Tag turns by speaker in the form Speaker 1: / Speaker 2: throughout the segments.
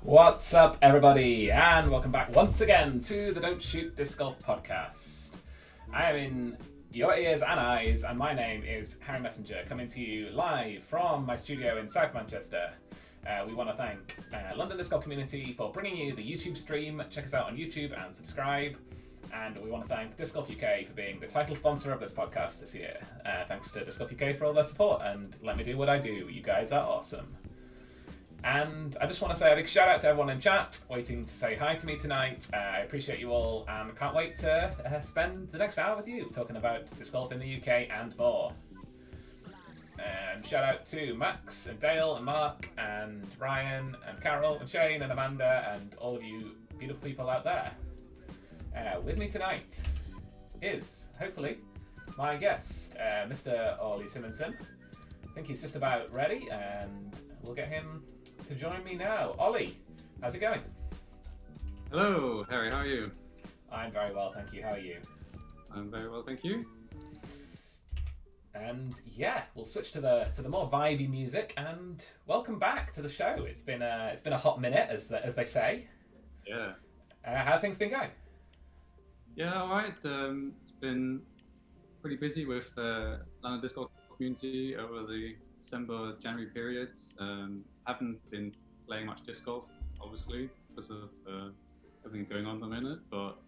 Speaker 1: What's up, everybody, and welcome back once again to the Don't Shoot Disc Golf podcast. I am in your ears and eyes, and my name is Harry Messenger, coming to you live from my studio in South Manchester. We want to thank London Disc Golf Comunity for bringing you the YouTube stream. Check us out on YouTube and subscribe. And we want to thank Disc Golf UK for being the title sponsor of this podcast this year. Thanks to Disc Golf UK for all their support, and let me do what I do. You guys are awesome. And I just want to say a big shout out to everyone in chat waiting to say hi to me tonight. I appreciate you all and can't wait to spend the next hour with you talking about disc golf in the UK and more. Shout out to Max and Dale and Mark and Ryan and Carol and Shane and Amanda and all of you beautiful people out there. With me tonight is, hopefully, my guest, Mr. Olli Simonsen. I think he's just about ready, and we'll get him to join me now. Olli, how's it going?
Speaker 2: Hello, Harry, how are you?
Speaker 1: I'm very well, thank you. How are you?
Speaker 2: I'm very well, thank you.
Speaker 1: And yeah, we'll switch to the more vibey music, and welcome back to the show. It's been a hot minute, as they say.
Speaker 2: Yeah.
Speaker 1: How have things been going?
Speaker 2: Yeah, all right. It's been pretty busy with London Disc Golf Community over the December-January periods. Haven't been playing much disc golf, obviously, because of everything going on at the minute, but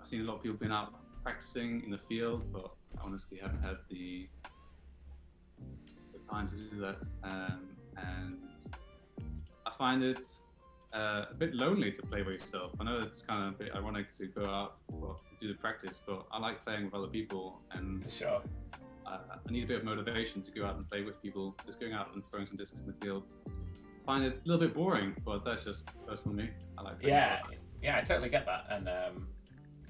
Speaker 2: I've seen a lot of people been out practicing in the field, but I honestly haven't had the time to do that. And I find it a bit lonely to play by yourself. I know it's kind of a bit ironic to go out, do the practice, but I like playing with other people, and
Speaker 1: Sure.
Speaker 2: I need a bit of motivation to go out and play with people. Just going out and throwing some discs in the field, I find it a little bit boring, but that's just personally me. I like playing.
Speaker 1: Yeah, I totally get that. And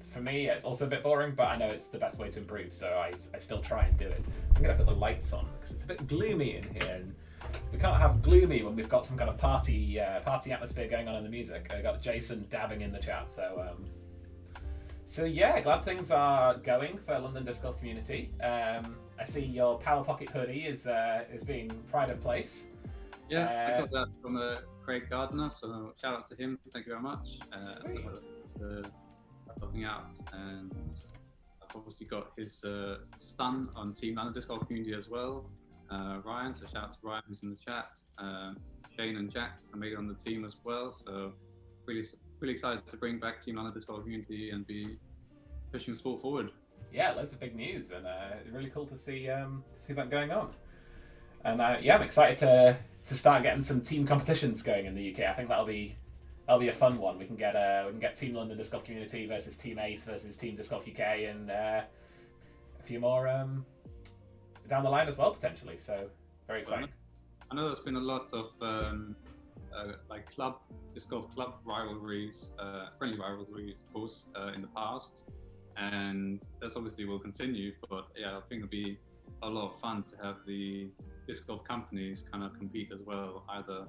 Speaker 1: for me, it's also a bit boring, but I know it's the best way to improve, so I still try and do it. I'm gonna put the lights on because it's a bit gloomy in here, and we can't have gloomy when we've got some kind of party atmosphere going on in the music. I got Jason dabbing in the chat, so yeah, glad things are going for London Disc Golf Community. I see your Power Pocket hoodie is being pride of place.
Speaker 2: Yeah, I got that from Craig Gardner, so shout out to him. Thank you very much.
Speaker 1: Sweet.
Speaker 2: Helping out, and I've obviously got his son on Team London Disc Golf Community as well, Ryan. So shout out to Ryan who's in the chat. Shane and Jack are made on the team as well. So really excited to bring back Team London Disc Golf Community and be pushing the sport forward. Yeah,
Speaker 1: loads of big news, and really cool to see that going on. And I'm excited to start getting some team competitions going in the UK. I think that'll be a fun one. We can get Team London Disc Golf Community versus Team Ace versus Team Disc Golf UK, and a few more down the line as well potentially. So very exciting.
Speaker 2: I know there's been a lot of like disc golf club rivalries, friendly rivalries, of course, in the past, and that's obviously will continue. But yeah, I think it'll be a lot of fun to have the disc golf companies kind of compete as well, either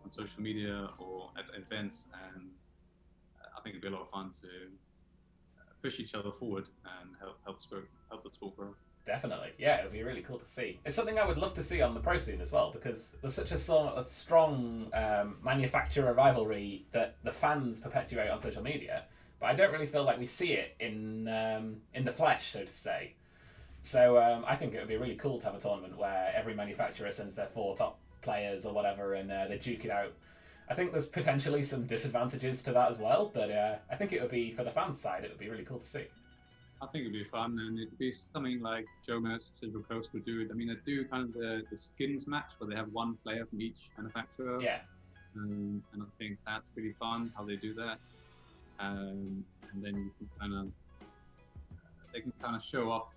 Speaker 2: on social media or at events, and I think it'd be a lot of fun to push each other forward and help the sport grow.
Speaker 1: Definitely, yeah, it would be really cool to see. It's something I would love to see on the pro scene as well, because there's such a sort of strong manufacturer rivalry that the fans perpetuate on social media, but I don't really feel like we see it in the flesh, so to say. So I think it would be really cool to have a tournament where every manufacturer sends their 4 top players or whatever, and they duke it out. I think there's potentially some disadvantages to that as well, but I think it would be, for the fans' side, it would be really cool to see.
Speaker 2: I think it'd be fun, and it'd be something like Jonas Silver Coast would do it. I mean, they do kind of the skins match where they have one player from each manufacturer.
Speaker 1: Yeah.
Speaker 2: And I think that's pretty fun how they do that. And then you can they can kind of show off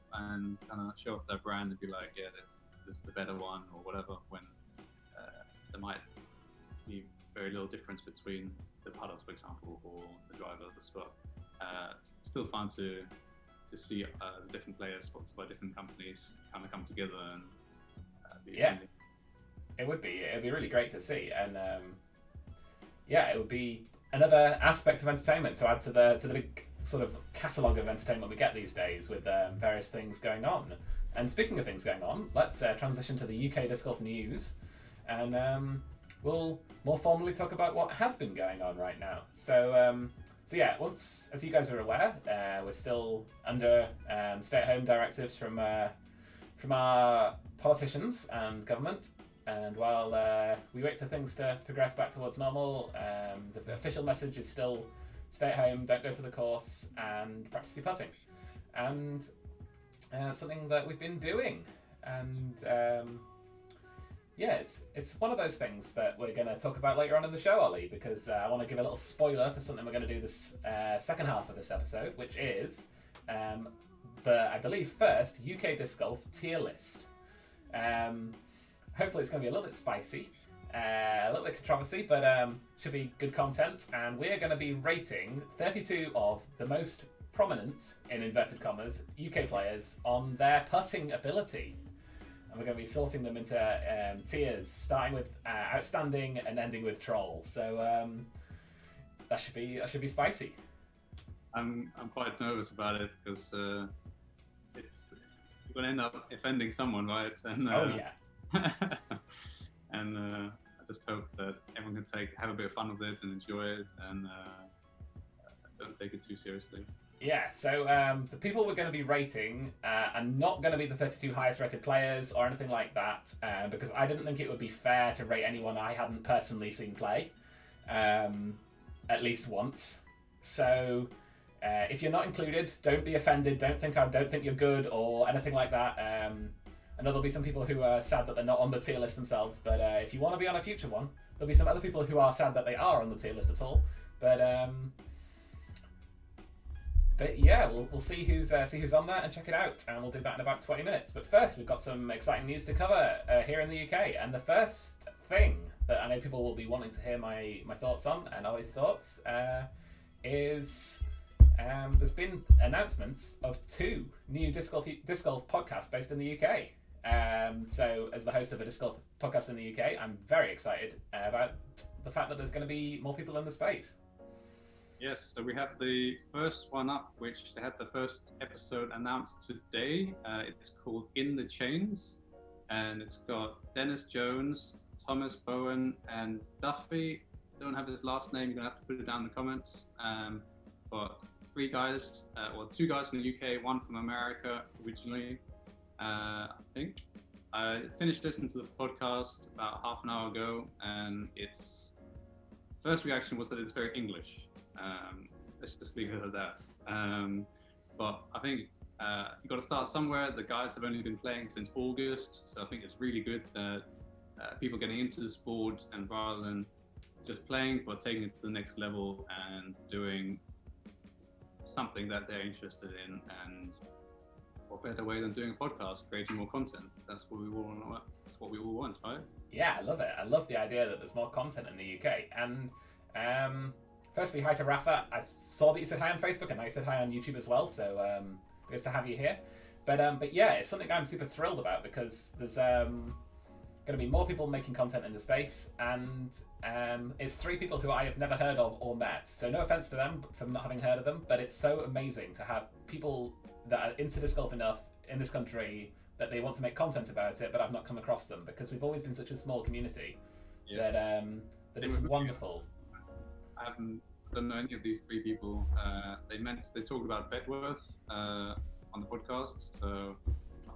Speaker 2: their brand and be like, yeah, this is the better one or whatever, when there might be very little difference between the putters, for example, or the drivers. But still fun to see the different players sponsored by different companies kind of come together and
Speaker 1: it would be really great to see, and it would be another aspect of entertainment to add to the big sort of catalogue of entertainment we get these days, with various things going on. And speaking of things going on, let's transition to the UK disc golf news. and we'll more formally talk about what has been going on right now. So yeah, once, as you guys are aware, we're still under stay-at-home directives from our politicians and government. And while we wait for things to progress back towards normal, the official message is still stay at home, don't go to the course, and practice your putting. And something that we've been doing. And yeah, it's one of those things that we're going to talk about later on in the show, Ollie, because I want to give a little spoiler for something we're going to do this second half of this episode, which is the, I believe, first UK disc golf tier list. Hopefully it's going to be a little bit spicy, a little bit controversy, but should be good content. And we're going to be rating 32 of the most prominent, in inverted commas, UK players on their putting ability. And we're going to be sorting them into tiers, starting with outstanding and ending with troll. So that should be spicy.
Speaker 2: I'm quite nervous about it because it's you're going to end up offending someone, right? And,
Speaker 1: oh yeah.
Speaker 2: And I just hope that everyone can have a bit of fun with it and enjoy it, and don't take it too seriously.
Speaker 1: Yeah, so the people we're going to be rating are not going to be the 32 highest rated players or anything like that, because I didn't think it would be fair to rate anyone I hadn't personally seen play, at least once. So if you're not included, don't be offended. Don't think you're good or anything like that. I know there'll be some people who are sad that they're not on the tier list themselves, but if you want to be on a future one, there'll be some other people who are sad that they are on the tier list at all. But yeah, we'll see who's on there and check it out, and we'll do that in about 20 minutes. But first, we've got some exciting news to cover here in the UK, and the first thing that I know people will be wanting to hear my thoughts on, and Ollie's thoughts, is there's been announcements of 2 new disc golf podcasts based in the UK. So as the host of a disc golf podcast in the UK, I'm very excited about the fact that there's going to be more people in the space.
Speaker 2: Yes, so we have the first one up, which they had the first episode announced today. It's called In the Chains, and it's got Dennis Jones, Thomas Bowen, and Duffy. Don't have his last name, you're going to have to put it down in the comments. But 3 guys, or 2 guys from the UK, 1 from America originally, I think. I finished listening to the podcast about half an hour ago, and its first reaction was that it's very English. Let's just leave it at that. But I think you've got to start somewhere. The guys have only been playing since August, so I think it's really good that people getting into the sport, and rather than just playing, but taking it to the next level and doing something that they're interested in. And what better way than doing a podcast, creating more content? That's what we all want. That's what we all want, right?
Speaker 1: Yeah, I love it. I love the idea that there's more content in the UK. And firstly, hi to Rafa. I saw that you said hi on Facebook, and now you said hi on YouTube as well. So good to have you here. But yeah, it's something I'm super thrilled about, because there's going to be more people making content in the space, and it's 3 people who I have never heard of or met. So no offense to them for not having heard of them, but it's so amazing to have people that are into disc golf enough in this country that they want to make content about it, but I've not come across them, because we've always been such a small community. Yes. That it's wonderful.
Speaker 2: I don't know any of these 3 people. They talked about Bedworth on the podcast, so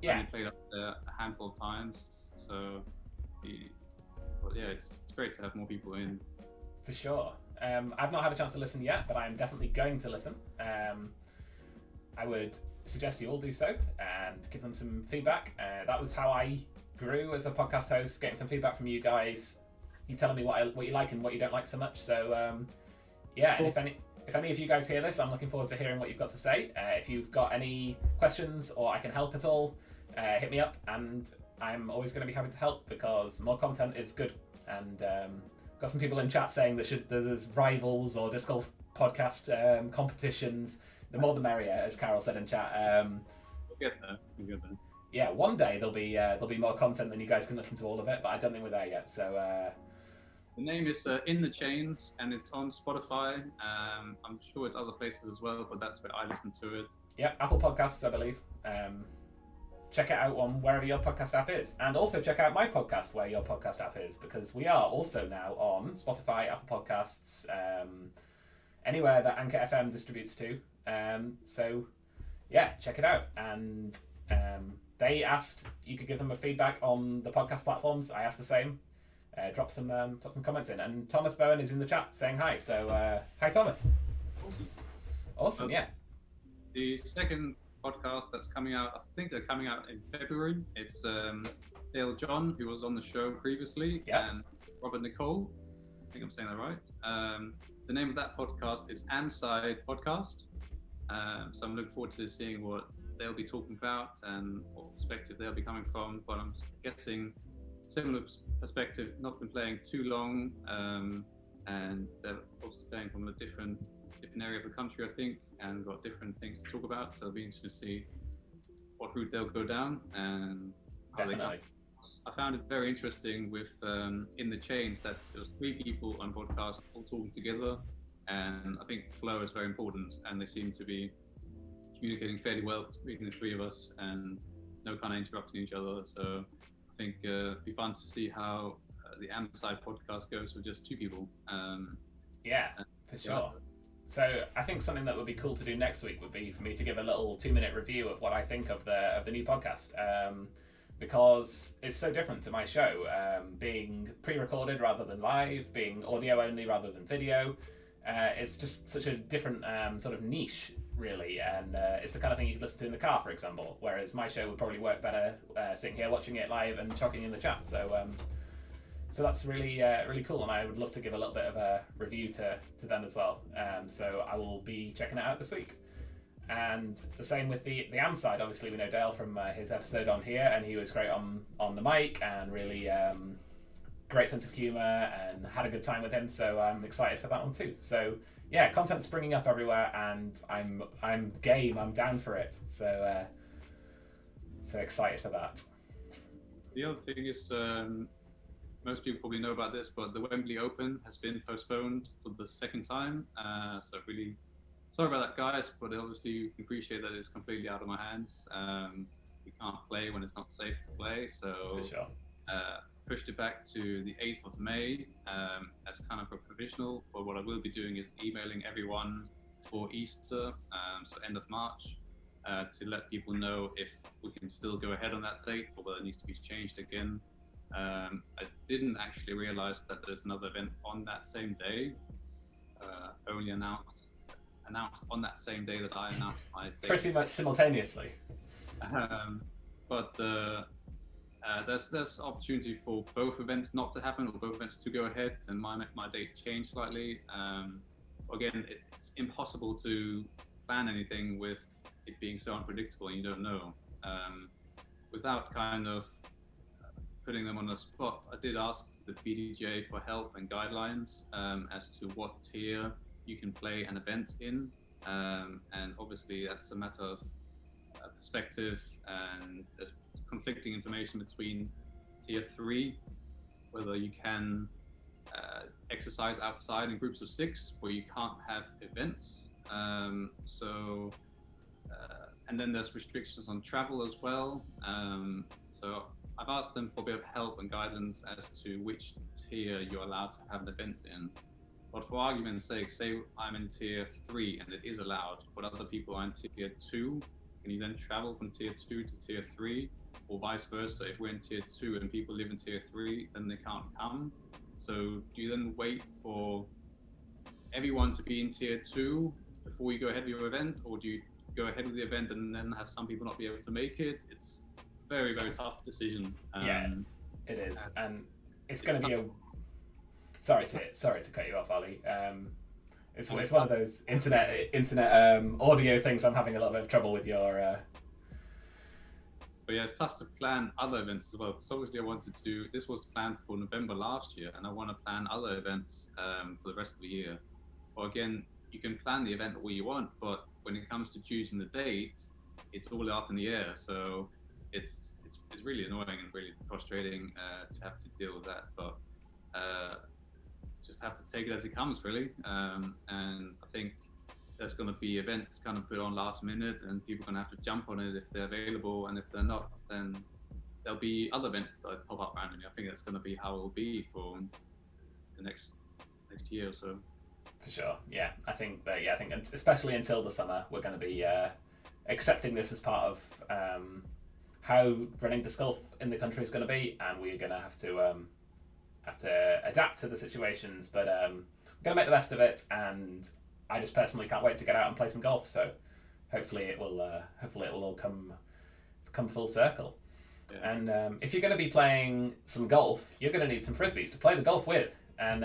Speaker 2: I've only played up there a handful of times. So, it's great to have more people in.
Speaker 1: For sure. I've not had a chance to listen yet, but I'm definitely going to listen. I would suggest you all do so and give them some feedback. That was how I grew as a podcast host, getting some feedback from you guys. You telling me what you like and what you don't like so much. So and if any of you guys hear this, I'm looking forward to hearing what you've got to say. If you've got any questions or I can help at all, hit me up, and I'm always going to be happy to help, because more content is good. And got some people in chat saying there's rivals or disc golf podcast competitions. The more the merrier, as Carol said in chat.
Speaker 2: We'll get there.
Speaker 1: Yeah, one day there'll be more content than you guys can listen to all of it, but I don't think we're there yet. So
Speaker 2: the name is In the Chains, and it's on Spotify. I'm sure it's other places as well, but that's where I listen to it.
Speaker 1: Yeah, Apple Podcasts, I believe. check it out on wherever your podcast app is. And also check out my podcast where your podcast app is, because we are also now on Spotify, Apple Podcasts, anywhere that Anchor FM distributes to. So yeah, check it out. And they asked you could give them a feedback on the podcast platforms. I asked the same. Drop some comments in. And Thomas Bowen is in the chat saying hi. So hi, Thomas. Awesome, yeah.
Speaker 2: The second podcast that's coming out, I think they're coming out in February. It's Dale John, who was on the show previously, and Robert Nicole. I think I'm saying that right. The name of that podcast is Amside Podcast. So I'm looking forward to seeing what they'll be talking about and what perspective they'll be coming from. But I'm guessing similar perspective, not been playing too long, and they're also playing from a different area of the country, I think, and got different things to talk about. So it'll be interesting to see what route they'll go down and how they go. I found it very interesting with in the chains that there was 3 people on podcast all talking together, and I think flow is very important, and they seem to be communicating fairly well between the 3 of us and no kind of interrupting each other. So I think it'd be fun to see how the Amside podcast goes with just 2 people.
Speaker 1: Yeah, for sure. So I think something that would be cool to do next week would be for me to give a little 2-minute review of what I think of the new podcast, because it's so different to my show, being pre-recorded rather than live, being audio only rather than video. It's just such a different sort of niche, really, and it's the kind of thing you could listen to in the car, for example, whereas my show would probably work better sitting here watching it live and talking in the chat. So that's really really cool, and I would love to give a little bit of a review to them as well. So I will be checking it out this week. And the same with the Amside. Obviously, we know Dale from his episode on here, and he was great on the mic and really great sense of humour, and had a good time with him. So I'm excited for that one too. So yeah, content's springing up everywhere, and I'm game. I'm down for it. So excited for that.
Speaker 2: The other thing is, most people probably know about this, but the Wembely Open has been postponed for the 2nd time. So really sorry about that, guys, but obviously you can appreciate that it's completely out of my hands. We can't play when it's not safe to play, so
Speaker 1: For sure.
Speaker 2: Pushed it back to the 8th of May as kind of a provisional. But what I will be doing is emailing everyone for Easter, so end of March, to let people know if we can still go ahead on that date or whether it needs to be changed again. I didn't actually realize that there's another event on that same day, only announced on that same day that I announced my date.
Speaker 1: Pretty much simultaneously.
Speaker 2: But there's opportunity for both events not to happen or both events to go ahead, and my date changed slightly. Again, it's impossible to plan anything with it being so unpredictable and you don't know. Without kind of putting them on the spot, I did ask the BDJ for help and guidelines as to what tier you can play an event in, and obviously that's a matter of perspective, and there's conflicting information between tier 3, whether you can exercise outside in groups of 6 where you can't have events, and then there's restrictions on travel as well. So I've asked them for a bit of help and guidance as to which tier you're allowed to have an event in. But for argument's sake, say I'm in tier 3 and it is allowed, but other people are in tier 2, can you then travel from tier 2 to tier 3? Or vice versa, if we're in tier 2 and people live in tier 3, then they can't come. So do you then wait for everyone to be in tier 2 before you go ahead with your event? Or do you go ahead with the event and then have some people not be able to make it? It's a very, very tough decision.
Speaker 1: Yeah, it is. And it's going to be a... Sorry to cut you off, Olli. It's one of those internet audio things. I'm having a little bit of trouble with your...
Speaker 2: But yeah, it's tough to plan other events as well. Because obviously I wanted to do... This was planned for November last year, and I want to plan other events for the rest of the year. Well, again, you can plan the event all you want, but when it comes to choosing the date, it's all up in the air. So it's really annoying and really frustrating to have to deal with that. But just have to take it as it comes, really. And I think there's going to be events kind of put on last minute, and people are going to have to jump on it if they're available, and if they're not, then there'll be other events that pop up randomly. I think that's going to be how it will be for the next year or so.
Speaker 1: For sure, yeah. I think especially until the summer, we're going to be accepting this as part of how running disc golf in the country is going to be, and we're going to have to adapt to the situations. But we're going to make the best of it, and I just personally can't wait to get out and play some golf. So hopefully it will all come full circle. Yeah. And if you're going to be playing some golf, you're going to need some frisbees to play the golf with. And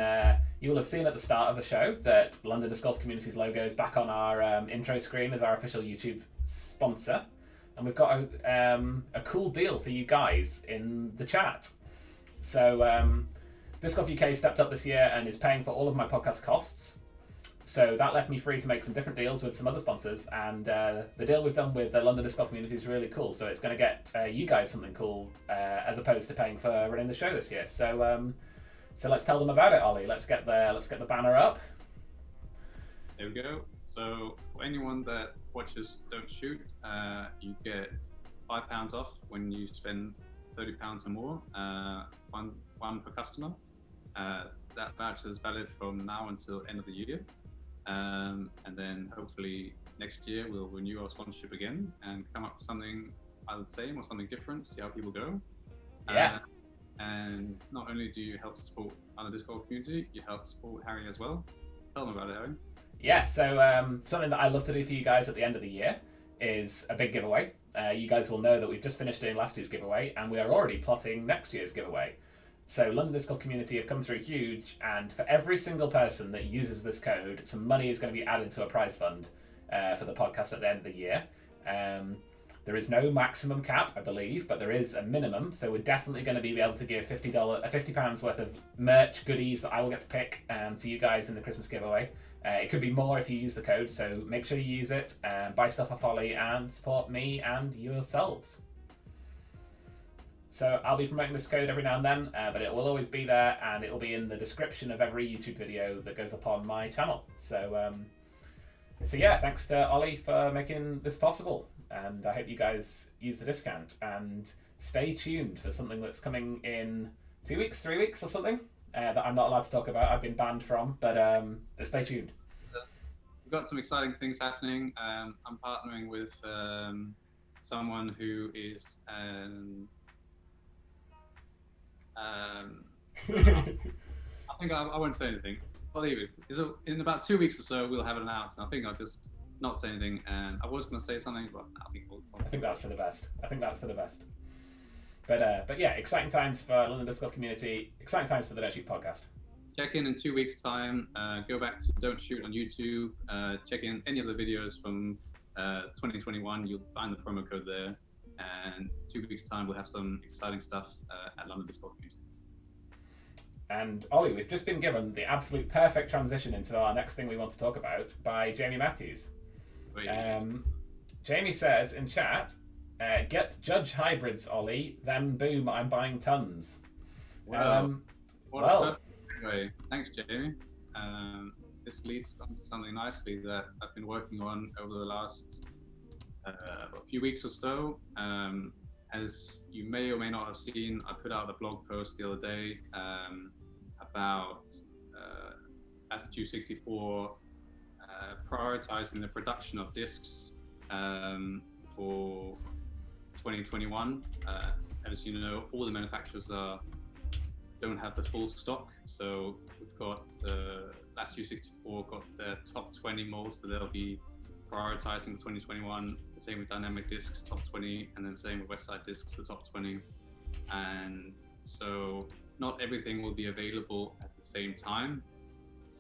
Speaker 1: you will have seen at the start of the show that London Disc Golf Community's logo is back on our intro screen as our official YouTube sponsor. And we've got a cool deal for you guys in the chat. So Disc Golf UK stepped up this year and is paying for all of my podcast costs. So that left me free to make some different deals with some other sponsors, and the deal we've done with the London Disc Golf Community is really cool. So it's going to get you guys something cool as opposed to paying for running the show this year. So let's tell them about it, Ollie. Let's get the banner up.
Speaker 2: There we go. So for anyone that watches Don't Shoot, you get £5 off when you spend £30 or more, one per customer. That voucher is valid from now until end of the year. And then hopefully next year we'll renew our sponsorship again and come up with something either the same or something different, see how people go.
Speaker 1: Yeah.
Speaker 2: And not only do you help to support London Disc Golf Community, you help support Harry as well. Tell them about it, Harry.
Speaker 1: Yeah, so something that I love to do for you guys at the end of the year is a big giveaway. You guys will know that we've just finished doing last year's giveaway, and we are already plotting next year's giveaway. So London Disc Golf Community have come through huge, and for every single person that uses this code, some money is going to be added to a prize fund for the podcast at the end of the year. There is no maximum cap, I believe, but there is a minimum. So we're definitely going to be able to give £50 worth of merch goodies that I will get to pick to you guys in the Christmas giveaway. It could be more if you use the code, so make sure you use it, buy stuff off Ollie, and support me and yourselves. So I'll be promoting this code every now and then, but it will always be there, and it will be in the description of every YouTube video that goes up on my channel. So yeah, thanks to Ollie for making this possible, and I hope you guys use the discount, and stay tuned for something that's coming in 2 weeks, 3 weeks or something that I'm not allowed to talk about. I've been banned from, but stay tuned.
Speaker 2: We've got some exciting things happening. I'm partnering with someone who is I think I won't say anything. I'll leave it. In about 2 weeks or so, we'll have an announcement. I think I'll just not say anything. And I was going to say something, but
Speaker 1: I think that's for the best. But yeah, exciting times for London Disc Golf Community. Exciting times for the Don't Shoot podcast.
Speaker 2: Check in 2 weeks' time. Go back to Don't Shoot on YouTube. Check in any of the videos from 2021. You'll find the promo code there. And 2 weeks' time, we'll have some exciting stuff at London Disc Golf Comunity.
Speaker 1: And Ollie, we've just been given the absolute perfect transition into our next thing we want to talk about by Jamie Matthews. Jamie says in chat, get Judge hybrids, Ollie, then boom, I'm buying tons.
Speaker 2: Wow. Well, anyway, thanks, Jamie. This leads on to something nicely that I've been working on over the last a few weeks or so. As you may or may not have seen, I put out a blog post the other day about S264 prioritizing the production of discs for 2021. As you know, all the manufacturers don't have the full stock, so we've got S264 got their top 20 molds that they'll be prioritizing for 2021. The same with Dynamic Discs, top 20, and then same with Westside Discs, the top 20. And so not everything will be available at the same time.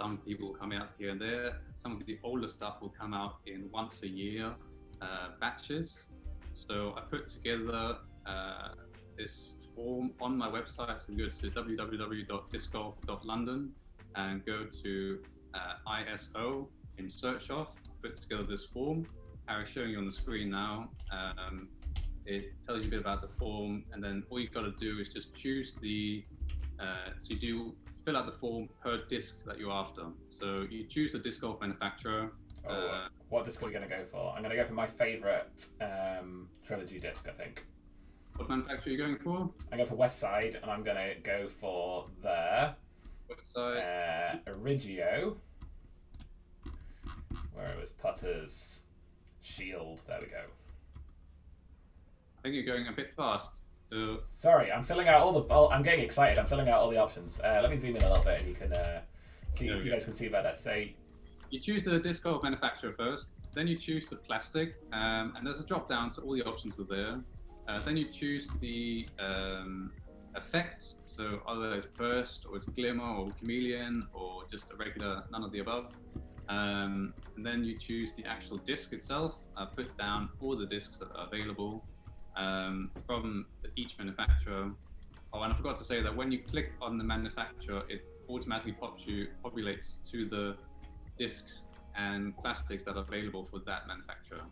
Speaker 2: Some people will come out here and there. Some of the older stuff will come out in once a year batches. So I put together this form on my website. So go to www.discgolf.london and go to ISO in search of. Put together this form. Harry's showing you on the screen now. It tells you a bit about the form, and then all you've got to do is just choose the, so you fill out the form per disc that you're after. So you choose the disc golf manufacturer,
Speaker 1: What disc are we going to go for? I'm going to go for my favourite Trilogy disc, I think.
Speaker 2: What manufacturer are you going for?
Speaker 1: I go for West Side, and I'm going to go for the
Speaker 2: West Side.
Speaker 1: Origio. Where it was Putter's Shield. There we go.
Speaker 2: I think you're going a bit fast. So
Speaker 1: sorry, I'm filling out all the. I'm getting excited. I'm filling out all the options. Let me zoom in a little bit, and you can see. You guys can see better. So
Speaker 2: you choose the disc golf manufacturer first. Then you choose the plastic, and there's a drop down, so all the options are there. Then you choose the effects. So either it's burst, or it's glimmer, or chameleon, or just a regular none of the above. And then you choose the actual disc itself. Put down all the discs that are available from each manufacturer. Oh, and I forgot to say that when you click on the manufacturer, it automatically populates to the discs and plastics that are available for that manufacturer.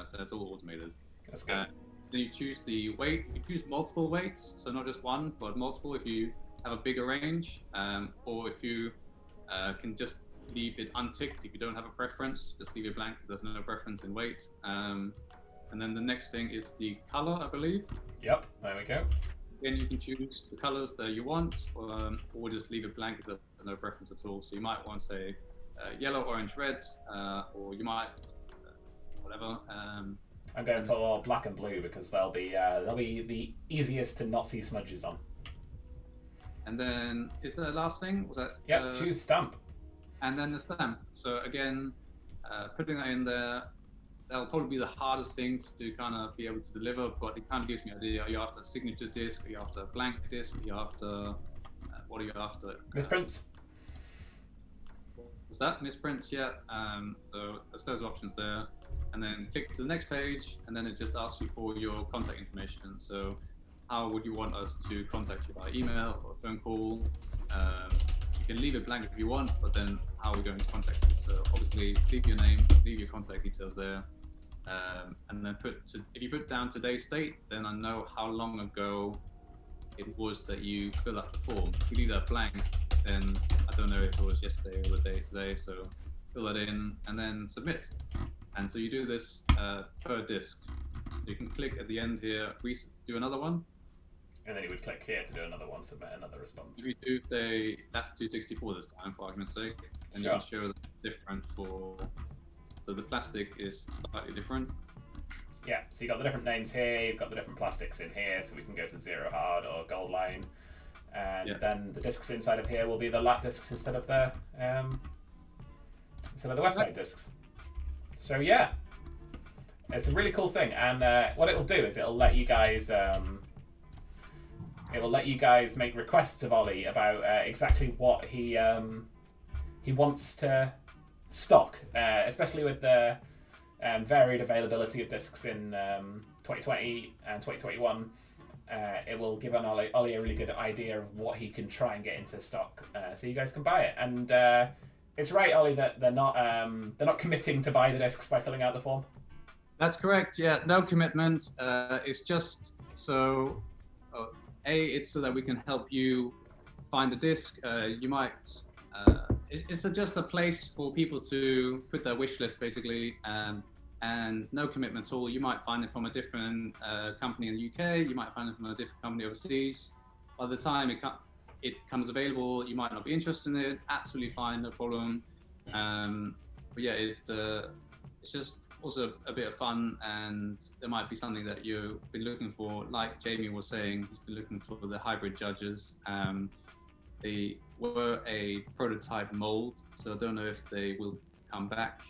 Speaker 2: So that's all automated.
Speaker 1: That's good.
Speaker 2: Then you choose the weight. You choose multiple weights, so not just one, but multiple if you have a bigger range, or if you can just leave it unticked if you don't have a preference. Just leave it blank if there's no preference in weight. And then the next thing is the color, I believe.
Speaker 1: Yep, there we go.
Speaker 2: Then you can choose the colors that you want, or just leave it blank if there's no preference at all. So you might want to say yellow, orange, red, or you might whatever.
Speaker 1: I'm going for black and blue because they'll be the easiest to not see smudges on.
Speaker 2: And then is the last thing? Was that?
Speaker 1: Yep, choose stamp.
Speaker 2: And then the stamp. So again, putting that in there, that'll probably be the hardest thing to kind of be able to deliver, but it kind of gives me an idea. Are you after a signature disc? Are you after a blank disc? Are you after, what are you after?
Speaker 1: Misprints.
Speaker 2: Was that misprints? Yeah. So there's those options there. And then click to the next page, and then it just asks you for your contact information. So how would you want us to contact you by email or phone call? You can leave it blank if you want, but then how are we going to contact you? So obviously leave your name, leave your contact details there, and then if you put down today's date, then I know how long ago it was that you filled out the form. If you leave that blank, then I don't know if it was yesterday or the day today. So fill that in and then submit. And so you do this per disc. So you can click at the end here, do another one.
Speaker 1: And then you would click here to do another one, submit another response.
Speaker 2: If you do say that's 264 this time, for argument's sake, and you can show that it's different for. So the plastic is slightly different.
Speaker 1: Yeah, so you've got the different names here, you've got the different plastics in here, so we can go to Zero Hard or Gold Line. And then the discs inside of here will be the lat discs instead of the West Side discs. So yeah, it's a really cool thing, and what it'll do is it'll let you guys make requests of Olli about exactly what he wants to stock, especially with the varied availability of discs in 2020 and 2021. It will give Olli a really good idea of what he can try and get into stock, so you guys can buy it. And it's right, Olli, that they're not committing to buy the discs by filling out the form.
Speaker 2: That's correct. Yeah, no commitment. It's just so. It's so that we can help you find a disc. You might. It's just a place for people to put their wish list, basically, and no commitment at all. You might find it from a different company in the UK. You might find it from a different company overseas. By the time it comes available, you might not be interested in it. Absolutely fine, no problem. But yeah, it's just also a bit of fun, and there might be something that you've been looking for. Like Jamie was saying, he's been looking for the hybrid judges. They were a prototype mold, so I don't know if they will come back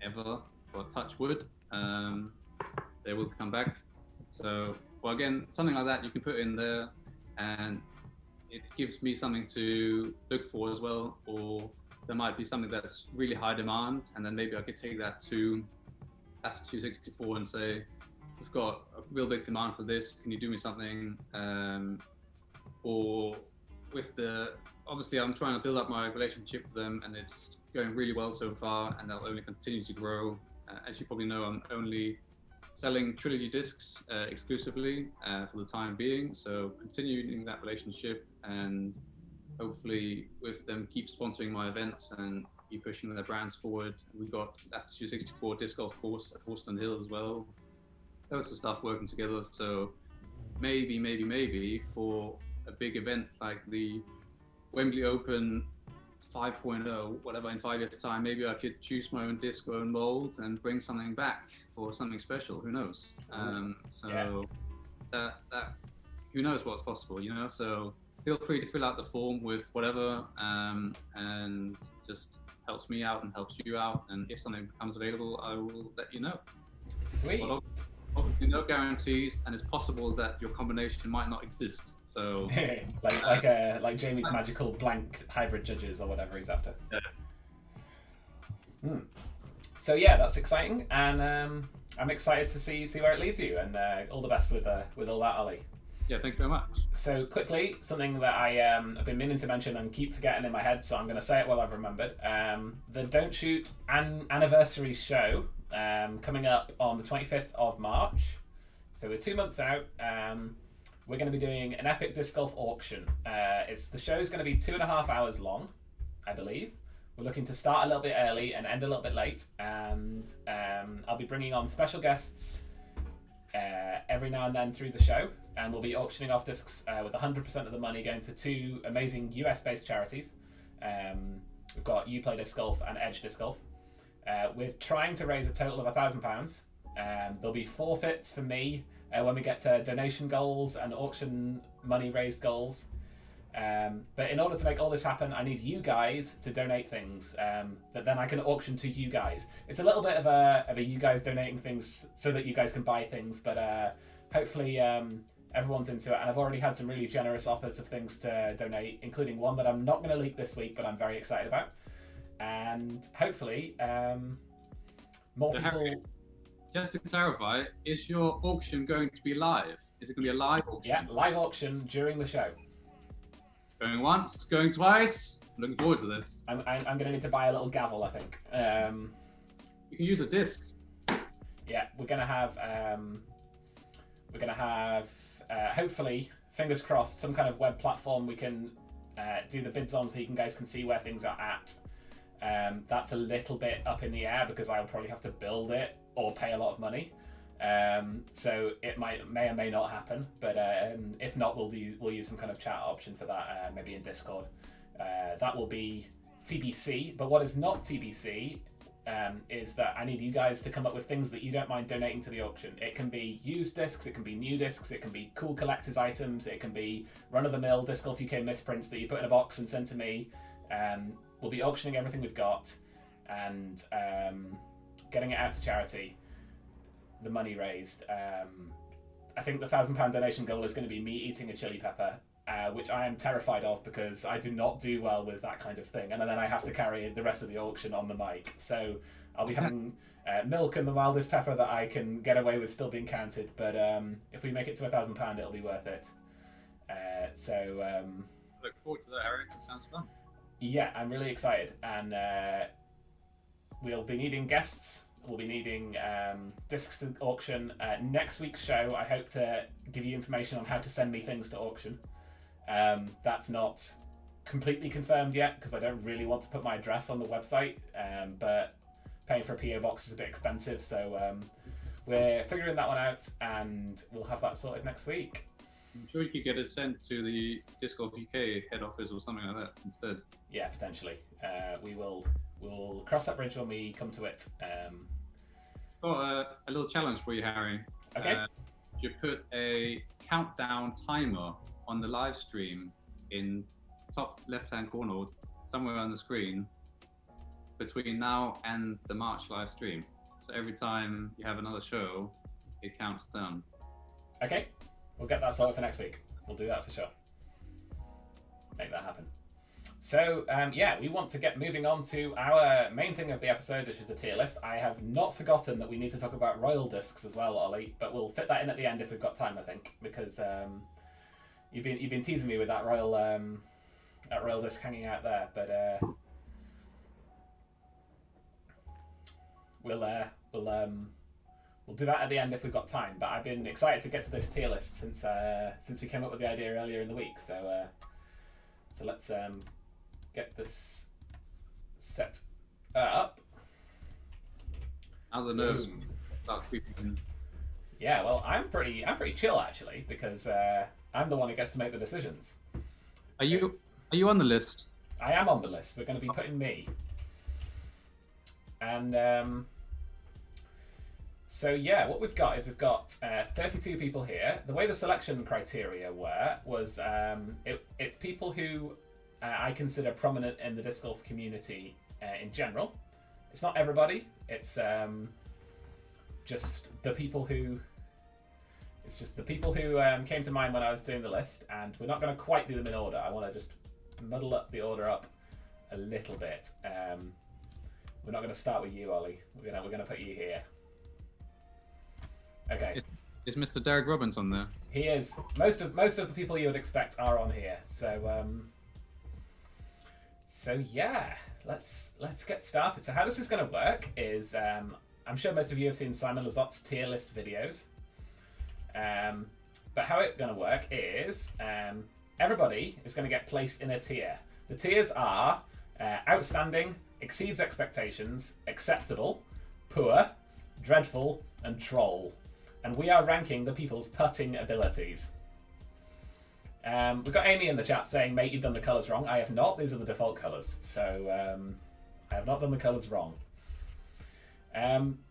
Speaker 2: ever, but touch wood, they will come back. So, well, again, something like that you can put in there, and it gives me something to look for as well. Or there might be something that's really high demand, and then maybe I could take that to Classic 264 and say, we've got a real big demand for this, can you do me something? Or with obviously I'm trying to build up my relationship with them, and it's going really well so far, and they'll only continue to grow. As you probably know, I'm only selling Trilogy discs exclusively for the time being, so continuing that relationship, and hopefully with them keep sponsoring my events and be pushing their brands forward. We've got that's 264 disc golf course at Horseland Hill as well. Loads of stuff working together. So maybe for a big event like the Wembely Open 5.0, whatever, in 5 years' time, maybe I could choose my own disc, own mold, and bring something back for something special. Who knows? That who knows what's possible, you know? So feel free to fill out the form with whatever, and just helps me out and helps you out. And if something becomes available, I will let you know.
Speaker 1: Sweet.
Speaker 2: But obviously, no guarantees, and it's possible that your combination might not exist. So
Speaker 1: like Jamie's magical blank hybrid judges or whatever he's after.
Speaker 2: Yeah.
Speaker 1: So yeah, that's exciting, and I'm excited to see where it leads you, and all the best with all that, Olli.
Speaker 2: Yeah, thank you very much.
Speaker 1: So quickly, something that I've been meaning to mention and keep forgetting in my head, so I'm going to say it while I've remembered. The Don't Shoot anniversary show coming up on the 25th of March. So we're 2 months out. We're going to be doing an epic disc golf auction. The show's going to be 2.5 hours long, I believe. We're looking to start a little bit early and end a little bit late, and I'll be bringing on special guests every now and then through the show, and we'll be auctioning off discs with 100% of the money going to 2 amazing US-based charities. We've got You Play Disc Golf and Edge Disc Golf. We're trying to raise a total of £1,000. There'll be forfeits for me when we get to donation goals and auction money raised goals. But in order to make all this happen, I need you guys to donate things that then I can auction to you guys. It's a little bit of a you guys donating things so that you guys can buy things, but hopefully everyone's into it. And I've already had some really generous offers of things to donate, including one that I'm not going to leak this week, but I'm very excited about. And hopefully more
Speaker 2: So
Speaker 1: people...
Speaker 2: Harry, just to clarify, is your auction going to be live? Is it going to be a live auction?
Speaker 1: Yeah, live auction during the show.
Speaker 2: Going once, going twice. I'm looking forward to this.
Speaker 1: I'm going to need to buy a little gavel, I think.
Speaker 2: You can use a disc.
Speaker 1: Yeah, we're going to have hopefully, fingers crossed, some kind of web platform we can do the bids on so you guys can see where things are at. That's a little bit up in the air because I'll probably have to build it or pay a lot of money. So it may or may not happen, but if not, we'll use some kind of chat option for that, maybe in Discord. That will be TBC, but what is not TBC is that I need you guys to come up with things that you don't mind donating to the auction. It can be used discs, it can be new discs, it can be cool collector's items, it can be run-of-the-mill Disc Golf UK misprints that you put in a box and send to me. We'll be auctioning everything we've got and getting it out to charity. The money raised. I think the £1,000 donation goal is going to be me eating a chili pepper, which I am terrified of because I do not do well with that kind of thing, and then I have to carry the rest of the auction on the mic. So I'll be having milk and the mildest pepper that I can get away with still being counted. But if we make it to £1,000, it'll be worth it.
Speaker 2: Look forward to that, Harry. That sounds fun.
Speaker 1: Yeah, I'm really excited, and we'll be needing guests. We'll be needing discs to auction. Next week's show, I hope to give you information on how to send me things to auction. That's not completely confirmed yet because I don't really want to put my address on the website, but paying for a PO box is a bit expensive, so we're figuring that one out, and we'll have that sorted next week.
Speaker 2: I'm sure you could get it sent to the Disc Golf UK head office or something like that instead.
Speaker 1: Yeah, potentially. We'll cross that bridge when we come to it.
Speaker 2: Got a little challenge for you, Harry.
Speaker 1: Okay.
Speaker 2: You put a countdown timer on the live stream in top left-hand corner, somewhere on the screen, between now and the March live stream. So every time you have another show, it counts down.
Speaker 1: Okay, we'll get that sorted for next week. We'll do that for sure. Make that happen. So, yeah, we want to get moving on to our main thing of the episode, which is the tier list. I have not forgotten that we need to talk about Royal Discs as well, Olli, but we'll fit that in at the end if we've got time, I think, because you've been teasing me with that Royal Disc hanging out there, but we'll do that at the end if we've got time. But I've been excited to get to this tier list since we came up with the idea earlier in the week. So let's get this set
Speaker 2: the nerves
Speaker 1: Boom.
Speaker 2: start creeping in.
Speaker 1: Yeah, well, I'm pretty chill actually because I'm the one who gets to make the decisions.
Speaker 2: Are you on the list?
Speaker 1: I am on the list. We're going to be putting me. And so yeah, what we've got is 32 people here. The way the selection criteria was it's people who I consider prominent in the disc golf community in general. It's not everybody. It's just the people who. It's just the people who came to mind when I was doing the list, and we're not going to quite do them in order. I want to just muddle up the order up a little bit. We're not going to start with you, Ollie. We're going to put you here. Okay.
Speaker 2: Is Mr. Derek Robbins on there?
Speaker 1: He is. Most of the people you would expect are on here. So yeah, let's get started. So how this is going to work is I'm sure most of you have seen Simon Lazotte's tier list videos. But how it's going to work is everybody is going to get placed in a tier. The tiers are outstanding, exceeds expectations, acceptable, poor, dreadful, and troll. And we are ranking the people's putting abilities. We've got Amy in the chat saying, mate, you've done the colours wrong. I have not. These are the default colours. So I have not done the colours wrong.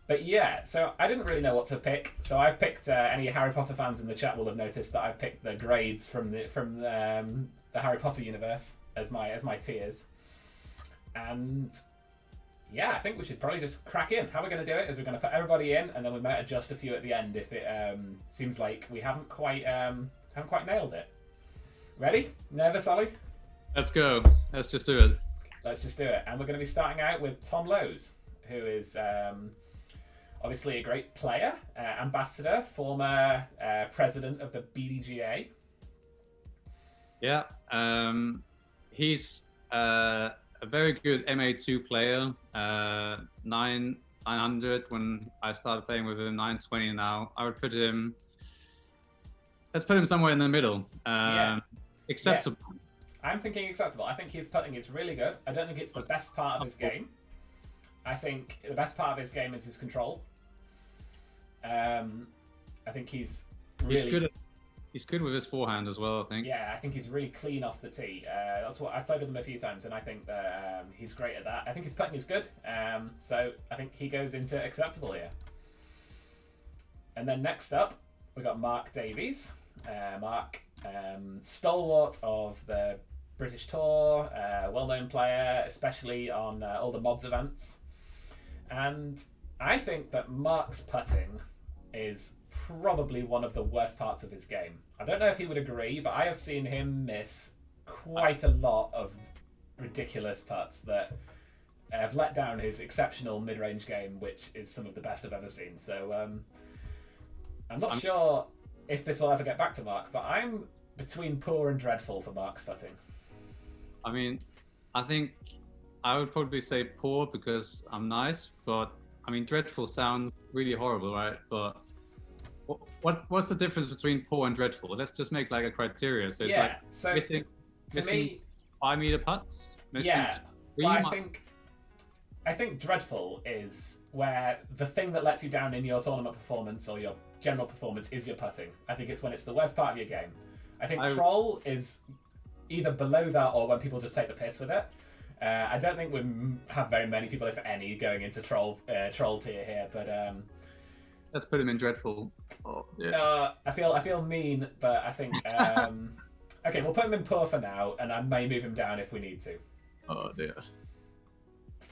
Speaker 1: But yeah, so I didn't really know what to pick. So I've picked, any Harry Potter fans in the chat will have noticed that I've picked the grades from the Harry Potter universe as my tiers. And yeah, I think we should probably just crack in. How we're going to do it is we're going to put everybody in, and then we might adjust a few at the end if it seems like we haven't quite nailed it. Ready? Nervous, Ollie?
Speaker 2: Let's go. Let's just do it.
Speaker 1: Let's just do it. And we're going to be starting out with Tom Lowes, who is obviously a great player, ambassador, former president of the BDGA.
Speaker 2: Yeah, he's a very good MA2 player. 900 when I started playing with him, 920 now. I would put him. Let's put him somewhere in the middle. Acceptable.
Speaker 1: Yeah. I'm thinking acceptable. I think his putting is really good. I don't think it's the best part of his game. I think the best part of his game is his control. I think he's really...
Speaker 2: He's good with his forehand as well, I think.
Speaker 1: Yeah, I think he's really clean off the tee. That's what I've played with him a few times, and I think that he's great at that. I think his putting is good, so I think he goes into acceptable here. And then next up, we've got Mark Davies. Mark, stalwart of the British Tour, well-known player, especially on all the mods events. And I think that Mark's putting is probably one of the worst parts of his game. I don't know if he would agree, but I have seen him miss quite a lot of ridiculous putts that have let down his exceptional mid-range game, which is some of the best I've ever seen. So I'm not sure if this will ever get back to Mark, but I'm between poor and dreadful for Mark's putting.
Speaker 2: I mean, I think I would probably say poor because I'm nice, but I mean, dreadful sounds really horrible, right? But what's the difference between poor and dreadful? Let's just make like a criteria. So it's missing 5-meter putts.
Speaker 1: Yeah, well, I think dreadful is where the thing that lets you down in your tournament performance or your general performance is your putting. I think it's when it's the worst part of your game. I think troll is either below that or when people just take the piss with it. I don't think we have very many people, if any, going into troll tier here, but
Speaker 2: let's put him in dreadful. Oh, yeah.
Speaker 1: I feel mean, but I think okay, we'll put him in poor for now, and I may move him down if we need to.
Speaker 2: Oh dear.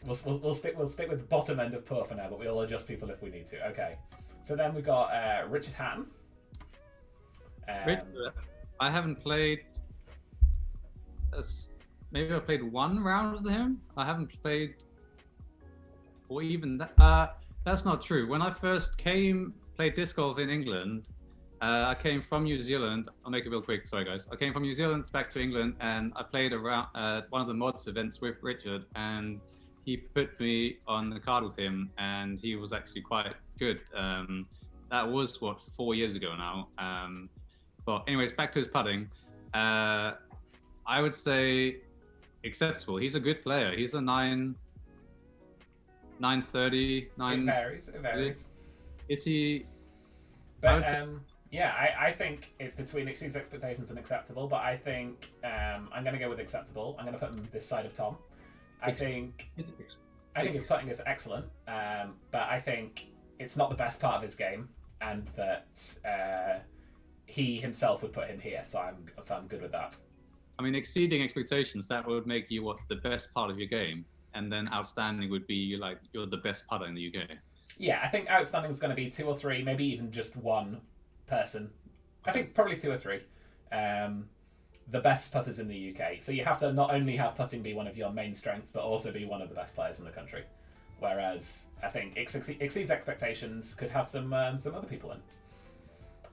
Speaker 1: We'll stick with the bottom end of poor for now, but we'll adjust people if we need to. Okay. So then we've got Richard Hatton.
Speaker 2: I haven't played. Maybe I played one round with him. I haven't played, or even that. That's not true. When I first played disc golf in England, I came from New Zealand. I'll make it real quick. Sorry, guys. I came from New Zealand back to England, and I played around one of the mods events with Richard, and he put me on the card with him, and he was actually quite good. That was 4 years ago now. But anyways, back to his putting. I would say acceptable. He's a good player. He's a 9. 930,
Speaker 1: It varies. It varies.
Speaker 2: Is he?
Speaker 1: But yeah, I think it's between exceeds expectations and acceptable. But I think I'm going to go with acceptable. I'm going to put him this side of Tom. I think his putting is excellent, but I think it's not the best part of his game, and that he himself would put him here. So I'm good with that.
Speaker 2: I mean, exceeding expectations, that would make you what, the best part of your game, and then outstanding would be you're the best putter in the UK.
Speaker 1: Yeah, I think outstanding is going to be 2 or 3, maybe even just one person. I think probably 2 or 3. The best putters in the UK. So you have to not only have putting be one of your main strengths, but also be one of the best players in the country. Whereas I think exceeds expectations could have some other people in,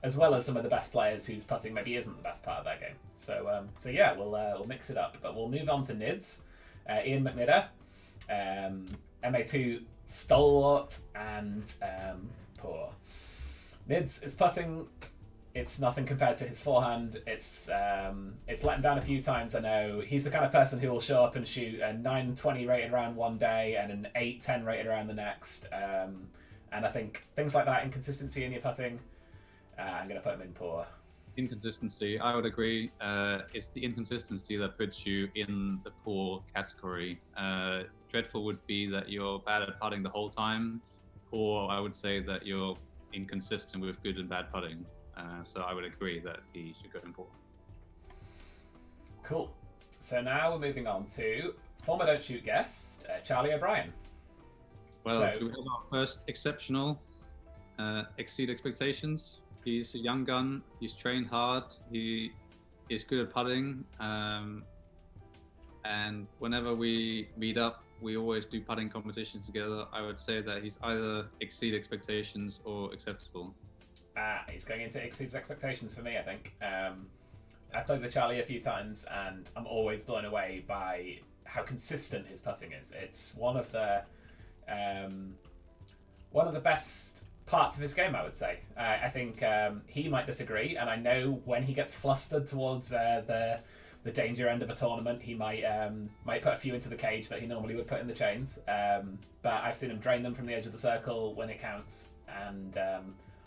Speaker 1: as well as some of the best players whose putting maybe isn't the best part of their game. So yeah, we'll mix it up. But we'll move on to Nids. Ian McNidder, MA2 stalwart and poor. Nids is putting. It's nothing compared to his forehand. It's let him down a few times. I know he's the kind of person who will show up and shoot a 920 rated round one day and an 810 rated round the next. And I think things like that, inconsistency in your putting, I'm going to put him in poor.
Speaker 2: Inconsistency, I would agree. It's the inconsistency that puts you in the poor category. Dreadful would be that you're bad at putting the whole time. Poor, I would say that you're inconsistent with good and bad putting. So I would agree that he should go in poor.
Speaker 1: Cool. So now we're moving on to former Don't Shoot guest, Charlie O'Brien.
Speaker 2: Well, to have our first exceptional exceed expectations. He's a young gun. He's trained hard. He is good at putting. And whenever we meet up, we always do putting competitions together. I would say that he's either exceed expectations or acceptable.
Speaker 1: He's going into exceeds expectations for me, I think. I've played with Charlie a few times, and I'm always blown away by how consistent his putting is. It's one of the best parts of his game, I would say. I think he might disagree, and I know when he gets flustered towards the danger end of a tournament, he might put a few into the cage that he normally would put in the chains. But I've seen him drain them from the edge of the circle when it counts, and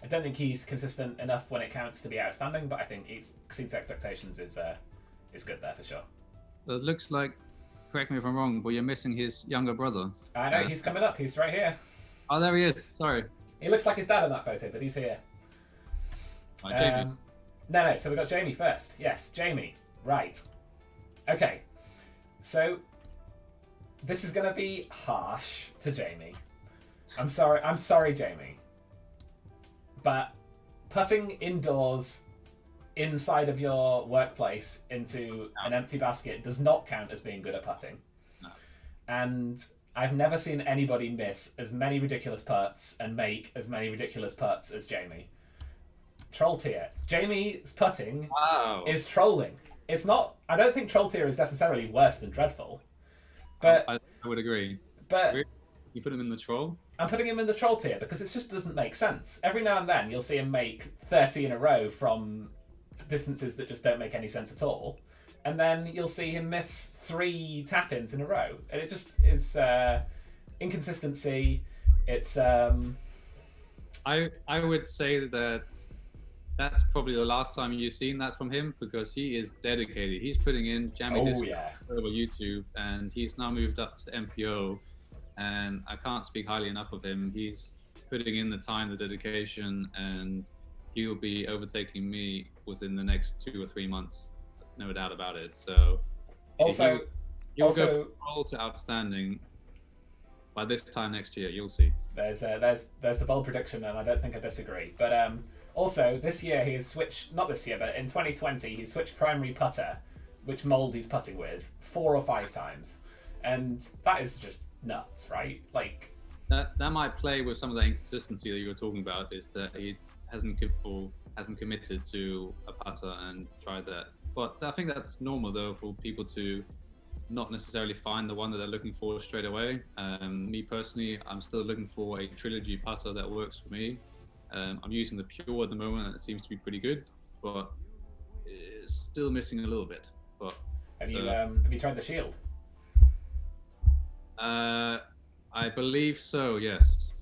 Speaker 1: I don't think he's consistent enough when it counts to be outstanding, but I think he exceeds expectations is good there for sure.
Speaker 2: It looks like, correct me if I'm wrong, but you're missing his younger brother.
Speaker 1: I know, he's coming up. He's right here.
Speaker 2: Oh, there he is. Sorry.
Speaker 1: He looks like his dad in that photo, but he's here.
Speaker 2: Jamie.
Speaker 1: No, so we've got Jamie first. Yes, Jamie. Right. Okay. So, this is going to be harsh to Jamie. I'm sorry, Jamie. But putting indoors inside of your workplace into an empty basket does not count as being good at putting.
Speaker 2: No.
Speaker 1: And I've never seen anybody miss as many ridiculous putts and make as many ridiculous putts as Jamie. Troll tier. Jamie's putting is trolling. It's not. I don't think troll tier is necessarily worse than dreadful. But
Speaker 2: I would agree.
Speaker 1: But
Speaker 2: you put him in the troll?
Speaker 1: I'm putting him in the troll tier because it just doesn't make sense. Every now and then you'll see him make 30 in a row from distances that just don't make any sense at all. And then you'll see him miss 3 tap-ins in a row. And it just is inconsistency. It's...
Speaker 2: I would say that that's probably the last time you've seen that from him, because he is dedicated. He's putting in jamming disc over YouTube, and he's now moved up to MPO. And I can't speak highly enough of him. He's putting in the time, the dedication, and he will be overtaking me within the next 2 or 3 months, no doubt about it. So
Speaker 1: also
Speaker 2: you'll go from roll to outstanding by this time next year. You'll see.
Speaker 1: There's the bold prediction, and I don't think I disagree. But also this year he has switched. Not this year, but in 2020 he switched primary putter, which mold he's putting with 4 or 5 times, and that is just nuts, right? Like
Speaker 2: that might play with some of the inconsistency that you were talking about, is that he hasn't committed to a putter and tried that. But I think that's normal though, for people to not necessarily find the one that they're looking for straight away. Me personally, I'm still looking for a trilogy putter that works for me. I'm using the Pure at the moment, and it seems to be pretty good, but it's still missing a little bit. But
Speaker 1: have you tried the Shield?
Speaker 2: I I believe so. Yes.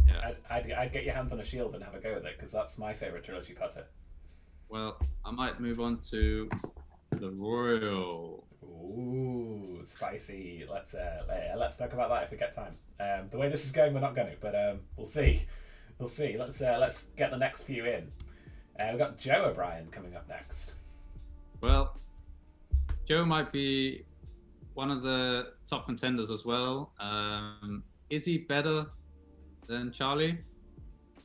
Speaker 2: Yeah.
Speaker 1: I'd get your hands on a shield and have a go with it because that's my favorite trilogy putter.
Speaker 2: Well, I might move on to the Royal.
Speaker 1: Ooh, spicy. Let's talk about that if we get time. The way this is going, we're not going to, but we'll see. We'll see. Let's get the next few in. We've got Joe O'Brien coming up next.
Speaker 2: Well, Joe might be one of the top contenders as well. Is he better than Charlie?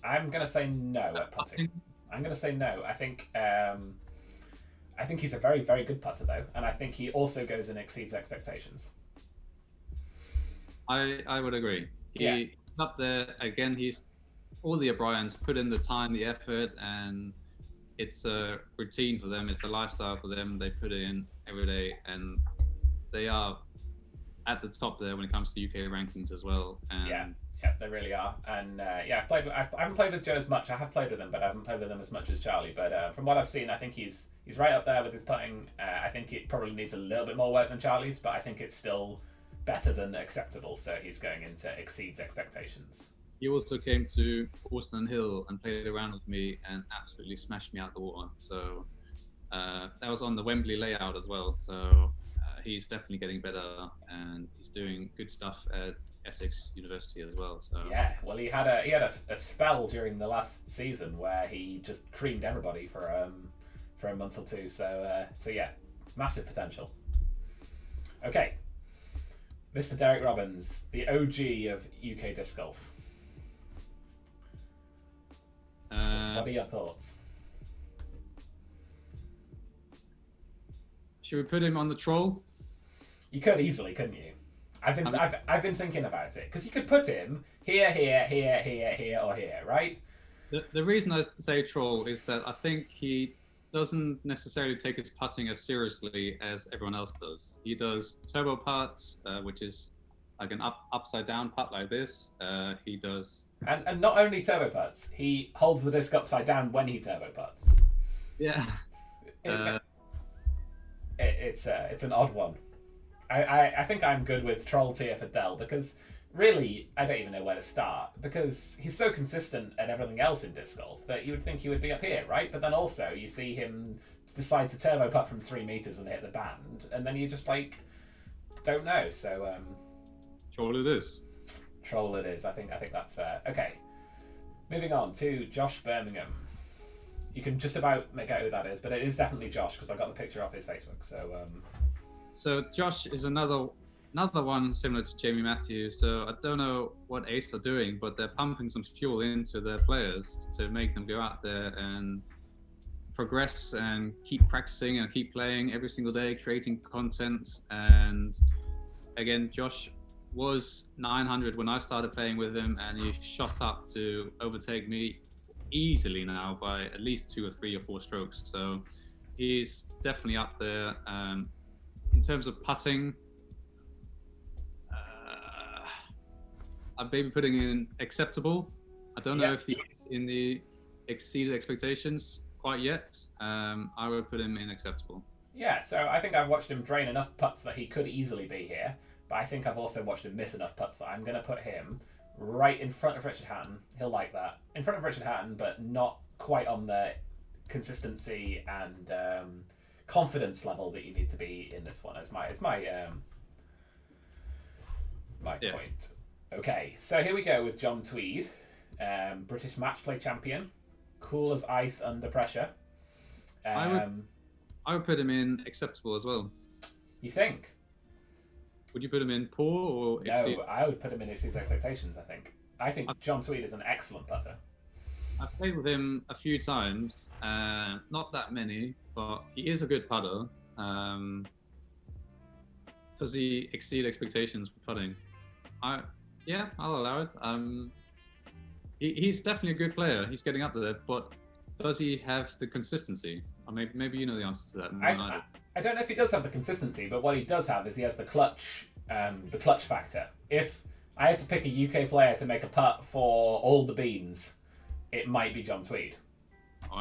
Speaker 1: I'm gonna say no at putting. I'm gonna say no. I think he's a very, very good putter though, and I think he also goes and exceeds expectations.
Speaker 2: I would agree. He's up there again. He's all the O'Briens put in the time, the effort, and it's a routine for them. It's a lifestyle for them. They put it in every day, and they are at the top there when it comes to UK rankings as well. And
Speaker 1: yeah, they really are. And I haven't played with Joe as much. I have played with him, but I haven't played with him as much as Charlie. But from what I've seen, I think he's right up there with his putting. I think it probably needs a little bit more work than Charlie's, but I think it's still better than acceptable. So he's going into exceeds expectations.
Speaker 2: He also came to Austin Hill and played around with me and absolutely smashed me out the water. So that was on the Wembley layout as well. So he's definitely getting better, and he's doing good stuff at Essex University as well. So
Speaker 1: yeah, well, he had a spell during the last season where he just creamed everybody for a month or two. So yeah, massive potential. Okay, Mr. Derek Robbins, the OG of UK disc golf. What are your thoughts?
Speaker 2: Should we put him on the troll?
Speaker 1: You could easily, couldn't you? I've been thinking about it because you could put him here, or here, right?
Speaker 2: The reason I say troll is that I think he doesn't necessarily take his putting as seriously as everyone else does. He does turbo putts, which is like an upside down putt like this. He does.
Speaker 1: And not only turbo putts, he holds the disc upside down when he turbo putts.
Speaker 2: Yeah.
Speaker 1: It's an odd one. I think I'm good with troll tier for Dell because really I don't even know where to start because he's so consistent at everything else in disc golf that you would think he would be up here, right? But then also you see him decide to turbo putt from 3 meters and hit the band, and then you just like don't know. So
Speaker 2: troll it is.
Speaker 1: Troll it is. I think that's fair. Okay, moving on to Josh Birmingham. You can just about make out who that is, but it is definitely Josh because I got the picture off his Facebook.
Speaker 2: So Josh is another one similar to Jamie Matthews. So I don't know what Ace are doing, but they're pumping some fuel into their players to make them go out there and progress and keep practicing and keep playing every single day, creating content. And again, Josh was 900 when I started playing with him, and he shot up to overtake me easily now by at least 2 or 3 or 4 strokes. So he's definitely up there. In terms of putting, I've been putting in acceptable. I don't know if he's in the exceeded expectations quite yet. I would put him in acceptable.
Speaker 1: Yeah, so I think I've watched him drain enough putts that he could easily be here, but I think I've also watched him miss enough putts that I'm going to put him right in front of Richard Hatton. He'll like that. In front of Richard Hatton, but not quite on the consistency and confidence level that you need to be in this one. It's my point. Okay, so here we go with John Tweed, British match play champion, cool as ice under pressure.
Speaker 2: I would put him in acceptable as well.
Speaker 1: You think?
Speaker 2: Would you put him in poor or exceed?
Speaker 1: No, I would put him in exceeds expectations. I think John Tweed is an excellent putter.
Speaker 2: I've played with him a few times, not that many, but he is a good putter. Does he exceed expectations for putting? I'll allow it. He's definitely a good player. He's getting up there, but does he have the consistency? Or maybe you know the answer to that.
Speaker 1: I don't know if he does have the consistency, but what he does have is he has the clutch factor. If I had to pick a UK player to make a putt for all the beans, it might be John Tweed.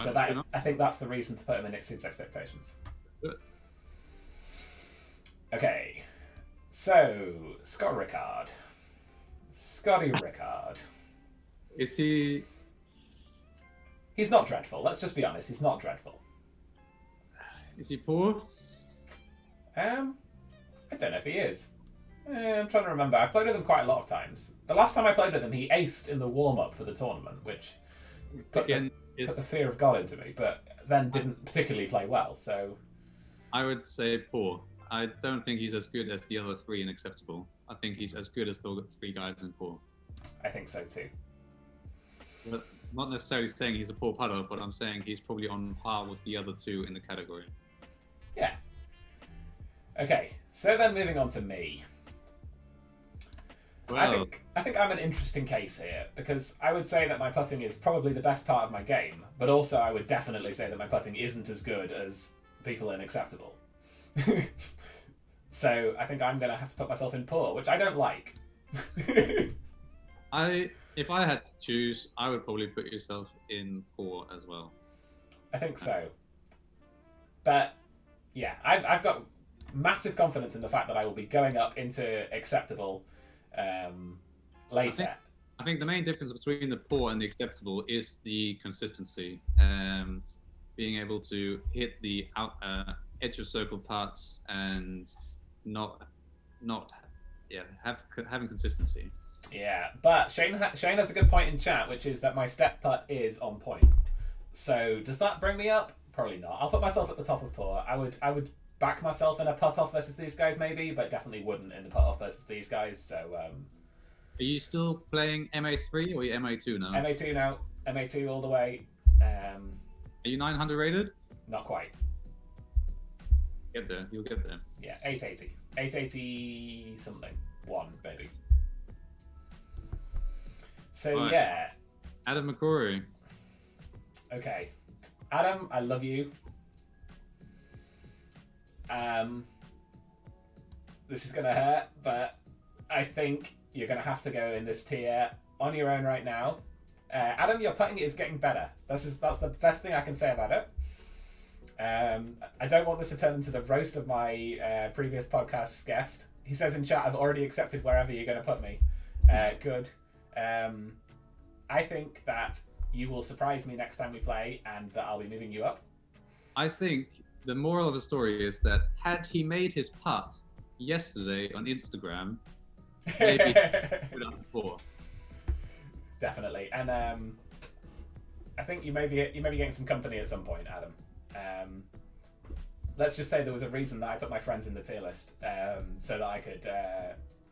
Speaker 1: So I think that's the reason to put him in exceeds expectations.
Speaker 2: Good.
Speaker 1: Okay, so Scott Rickard. Scotty Rickard.
Speaker 2: Is he?
Speaker 1: He's not dreadful. Let's just be honest. He's not dreadful.
Speaker 2: Is he poor?
Speaker 1: I don't know if he is. I'm trying to remember. I've played with him quite a lot of times. The last time I played with him, he aced in the warm-up for the tournament, which put the fear of God into me, but then didn't particularly play well, so...
Speaker 2: I would say poor. I don't think he's as good as the other three in acceptable. I think he's as good as the three guys in poor.
Speaker 1: I think so too.
Speaker 2: But not necessarily saying he's a poor putter, but I'm saying he's probably on par with the other two in the category.
Speaker 1: Yeah. Okay, so then moving on to me.
Speaker 2: Well,
Speaker 1: I think I'm an interesting case here, because I would say that my putting is probably the best part of my game, but also I would definitely say that my putting isn't as good as people in acceptable. So I think I'm going to have to put myself in poor, which I don't like.
Speaker 2: if I had to choose, I would probably put yourself in poor as well.
Speaker 1: I think so. But yeah, I've got massive confidence in the fact that I will be going up into acceptable later.
Speaker 2: I think the main difference between the poor and the acceptable is the consistency. Being able to hit the edge of circle parts and having consistency.
Speaker 1: Yeah, but Shane has a good point in chat, which is that my step putt is on point. So does that bring me up? Probably not. I'll put myself at the top of poor. I would back myself in a putt off versus these guys maybe, but definitely wouldn't in the putt off versus these guys. So
Speaker 2: are you still playing MA3 or are you MA2 now?
Speaker 1: MA2 now. MA2 all the way.
Speaker 2: Are you 900 rated?
Speaker 1: Not quite.
Speaker 2: Get there. You'll get there.
Speaker 1: Yeah, 880. 880 something. 1 maybe. So right. Yeah.
Speaker 2: Adam McCrory.
Speaker 1: Okay. Adam, I love you. This is gonna hurt, but I think you're gonna have to go in this tier on your own right now. Adam, your putting is getting better. That's the best thing I can say about it. I don't want this to turn into the roast of my previous podcast guest. He says in chat, I've already accepted wherever you're going to put me. Good. I think that you will surprise me next time we play and that I'll be moving you up.
Speaker 2: I think the moral of the story is that had he made his putt yesterday on Instagram, maybe he would have before.
Speaker 1: Definitely. And I think you may be getting some company at some point, Adam. Let's just say there was a reason that I put my friends in the tier list, so that I could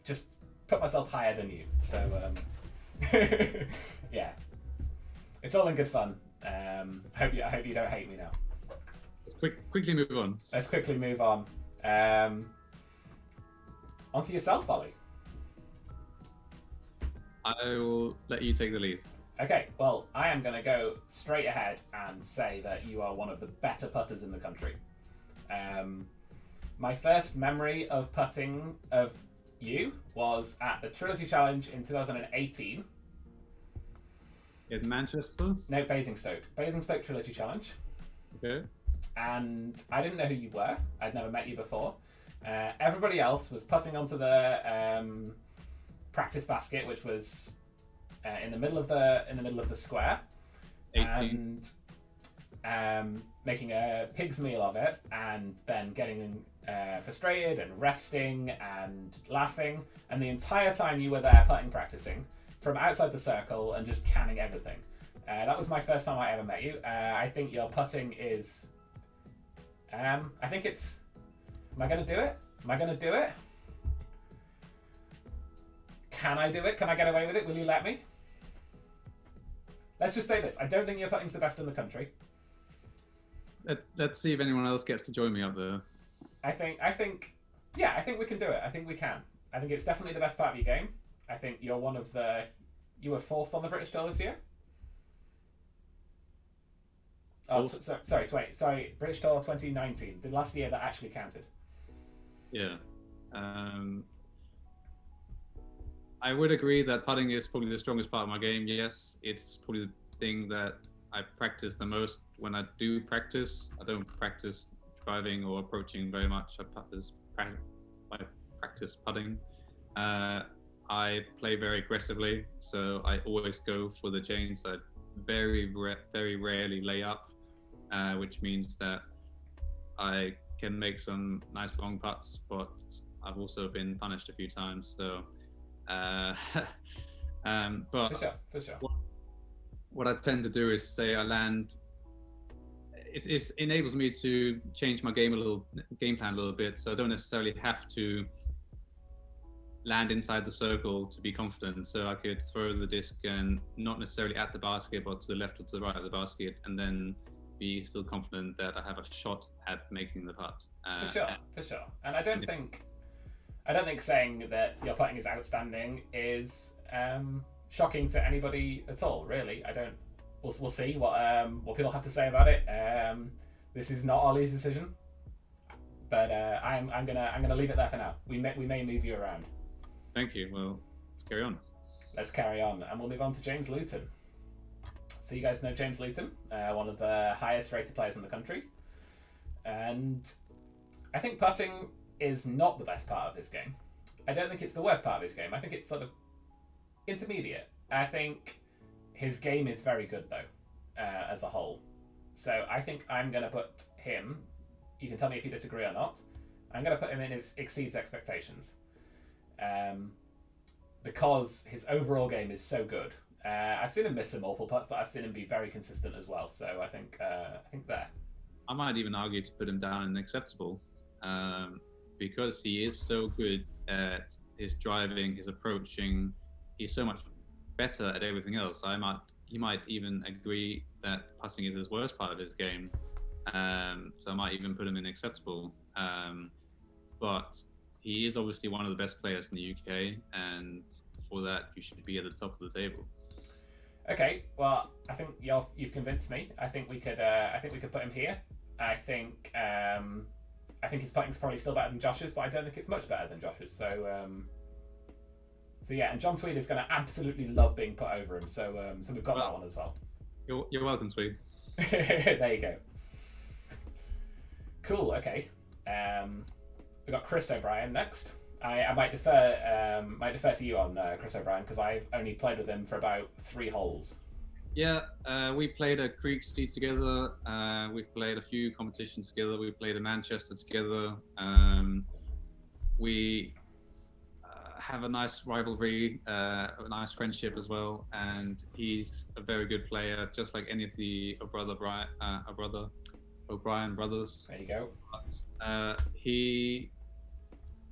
Speaker 1: just put myself higher than you. So yeah, it's all in good fun. I hope you don't hate me now.
Speaker 2: Let's quickly move on.
Speaker 1: Let's quickly move on. Onto yourself, Ollie.
Speaker 2: I will let you take the lead.
Speaker 1: Okay, well, I am going to go straight ahead and say that you are one of the better putters in the country. My first memory of putting of you was at the Trilogy Challenge in 2018.
Speaker 2: In Manchester?
Speaker 1: No, Basingstoke. Basingstoke Trilogy Challenge.
Speaker 2: Okay.
Speaker 1: And I didn't know who you were. I'd never met you before. Everybody else was putting onto the practice basket, which was in the middle of the square,
Speaker 2: 18.
Speaker 1: And making a pig's meal of it, and then getting frustrated and resting and laughing, and the entire time you were there putting practicing from outside the circle and just canning everything. That was my first time I ever met you. I think your putting is I think it's... Am I going to do it? Am I going to do it? Can I do it? Can I get away with it? Will you let me? Let's just say this. I don't think your putting's the best in the country.
Speaker 2: Let's see if anyone else gets to join me up there.
Speaker 1: I think we can do it. I think we can. I think it's definitely the best part of your game. I think you're one of the... You were fourth on the British Tour this year? Oh, sorry, British Tour 2019, the last year that actually counted.
Speaker 2: Yeah. I would agree that putting is probably the strongest part of my game, yes. It's probably the thing that I practice the most when I do practice. I don't practice driving or approaching very much. I practice putting. I play very aggressively, so I always go for the chains. I very rarely lay up, which means that I can make some nice long putts, but I've also been punished a few times. So, but
Speaker 1: for sure.
Speaker 2: What I tend to do is say I land. It enables me to change my game plan a little bit, so I don't necessarily have to land inside the circle to be confident. So I could throw the disc and not necessarily at the basket, but to the left or to the right of the basket, and then be still confident that I have a shot at making the putt.
Speaker 1: For sure. And I don't think saying that your putting is outstanding is shocking to anybody at all. Really, I don't. We'll see what people have to say about it. This is not Olli's decision, but I'm gonna leave it there for now. We may move you around.
Speaker 2: Thank you. Well, let's carry on.
Speaker 1: And we'll move on to James Luton. So you guys know James Luton, one of the highest rated players in the country, and I think putting is not the best part of his game. I don't think it's the worst part of his game. I think it's sort of intermediate. I think his game is very good though, as a whole. So I think I'm going to put him, you can tell me if you disagree or not, I'm going to put him in his exceeds expectations. Because his overall game is so good. I've seen him miss some awful putts, but I've seen him be very consistent as well. So I think there.
Speaker 2: I might even argue to put him down in acceptable, because he is so good at his driving, his approaching. He's so much better at everything else. He might even agree that putting is his worst part of his game. So I might even put him in acceptable. But he is obviously one of the best players in the UK, and for that you should be at the top of the table.
Speaker 1: Okay, well, I think you've convinced me. I think we could put him here. I think his putting's probably still better than Josh's, but I don't think it's much better than Josh's. So yeah, and John Tweed is going to absolutely love being put over him. So we've got that one as well.
Speaker 2: You're welcome, Tweed.
Speaker 1: There you go. Cool. Okay. We've got Chris O'Brien next. I might defer to you on Chris O'Brien because I've only played with him for about 3 holes.
Speaker 2: Yeah, we played at Creeksty together. We've played a few competitions together. We played in Manchester together. We have a nice rivalry, a nice friendship as well. And he's a very good player, just like any of the O'Brien brothers.
Speaker 1: There you go.
Speaker 2: But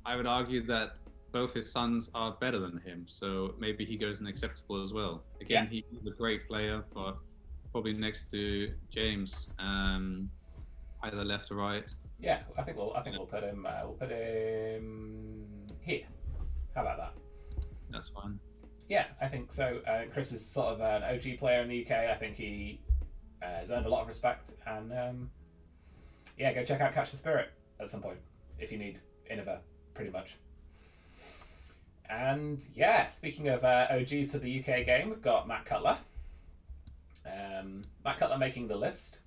Speaker 2: I would argue that both his sons are better than him, so maybe he goes in acceptable as well. Again, yeah. He's a great player, but probably next to James, either left or right.
Speaker 1: Yeah, I think we'll put him. We'll put him here. How about that?
Speaker 2: That's fine.
Speaker 1: Yeah, I think so. Chris is sort of an OG player in the UK. I think he has earned a lot of respect, and yeah, go check out Catch the Spirit at some point if you need Innova, pretty much. And yeah, speaking of OGs to the UK game, we've got Matt Cutler. Matt Cutler making the list,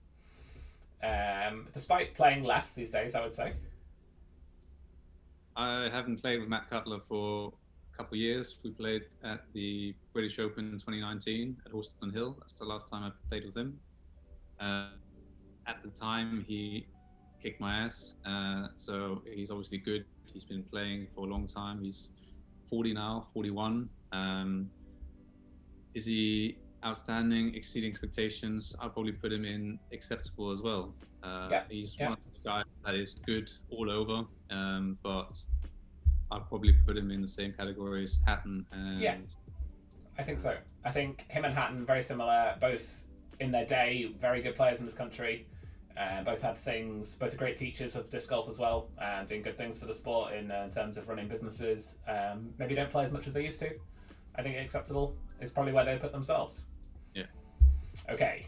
Speaker 1: despite playing less these days, I would say.
Speaker 2: I haven't played with Matt Cutler for a couple of years. We played at the British Open in 2019 at Horston Hill. That's the last time I played with him. At the time, he kicked my ass, so he's obviously good. He's been playing for a long time. He's 40 now, 41. Is he outstanding, exceeding expectations? I'll probably put him in acceptable as well. He's one of those guys that is good all over, but I'll probably put him in the same category as Hatton.
Speaker 1: Yeah, I think so. I think him and Hatton, very similar, both in their day, very good players in this country. Both had things, both are great teachers of disc golf as well, doing good things for the sport in terms of running businesses. Maybe don't play as much as they used to. I think acceptable is probably where they put themselves.
Speaker 2: Yeah. Okay.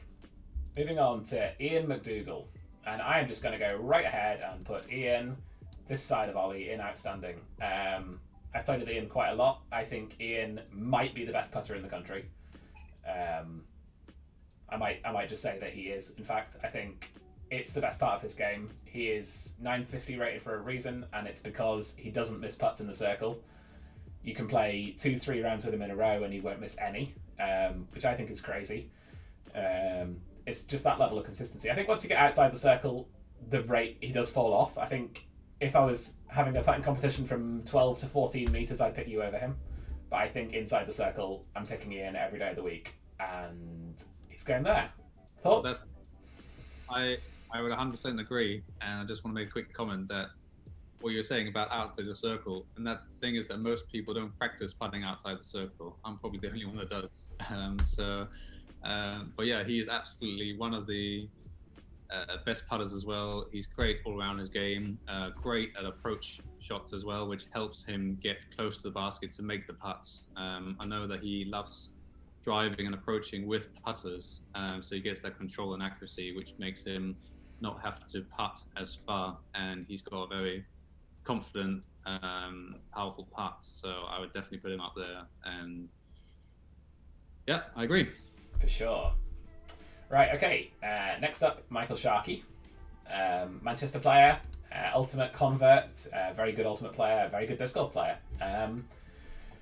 Speaker 1: Moving on to Ian McDougall. And I am just going to go right ahead and put Ian this side of Ollie in outstanding. I've played with Ian quite a lot. I think Ian might be the best putter in the country. I might just say that he is. In fact, I think it's the best part of his game. He is 950 rated for a reason, and it's because he doesn't miss putts in the circle. you can play 2-3 rounds with him in a row and he won't miss any, which I think is crazy. It's just that level of consistency. I think once you get outside the circle, the rate he does fall off. I think if I was having a putting competition from 12 to 14 meters, I'd pick you over him. But I think inside the circle, I'm taking Ian every day of the week, and he's going there. Thoughts?
Speaker 2: I would 100% agree, and I just want to make a quick comment that what you're saying about outside the circle, and that thing is that most people don't practice putting outside the circle. I'm probably the only one that does. But yeah, he is absolutely one of the best putters as well. He's great all around his game, great at approach shots as well, which helps him get close to the basket to make the putts. I know that he loves driving and approaching with putters, so he gets that control and accuracy, which makes him not have to putt as far, and he's got a very confident, powerful putt. So I would definitely put him up there, and yeah, I agree.
Speaker 1: For sure. Right, okay. Next up, Michael Sharkey, Manchester player, ultimate convert, very good ultimate player, very good disc golf player.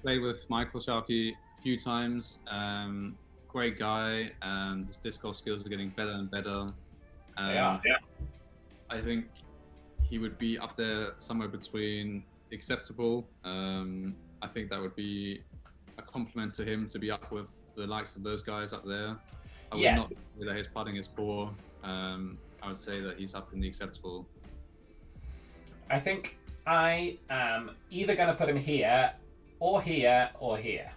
Speaker 2: Played with Michael Sharkey a few times. Great guy. His disc golf skills are getting better and better.
Speaker 1: They are. Yeah.
Speaker 2: I think he would be up there somewhere between acceptable. I think that would be a compliment to him to be up with the likes of those guys up there. I would not say that his putting is poor. I would say that he's up in the acceptable. I
Speaker 1: think I am either going to put him here, or here, or here.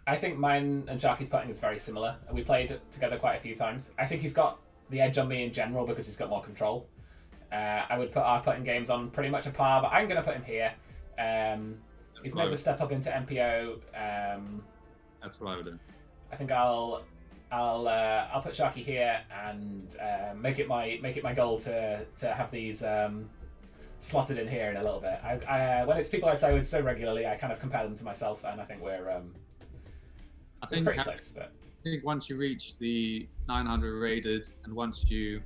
Speaker 1: I think mine and Sharky's putting is very similar, and we played together quite a few times. I think he's got the edge on me in general because he's got more control. I would put our putting games on pretty much a par, but I'm going to put him here. He's made the step up into MPO.
Speaker 2: That's what I would do.
Speaker 1: I think I'll put Sharky here and make it my goal to have these slotted in here in a little bit. When it's people I play with so regularly, I kind of compare them to myself, and I think we're pretty close. But
Speaker 2: I think once you reach the 900 rated, and once you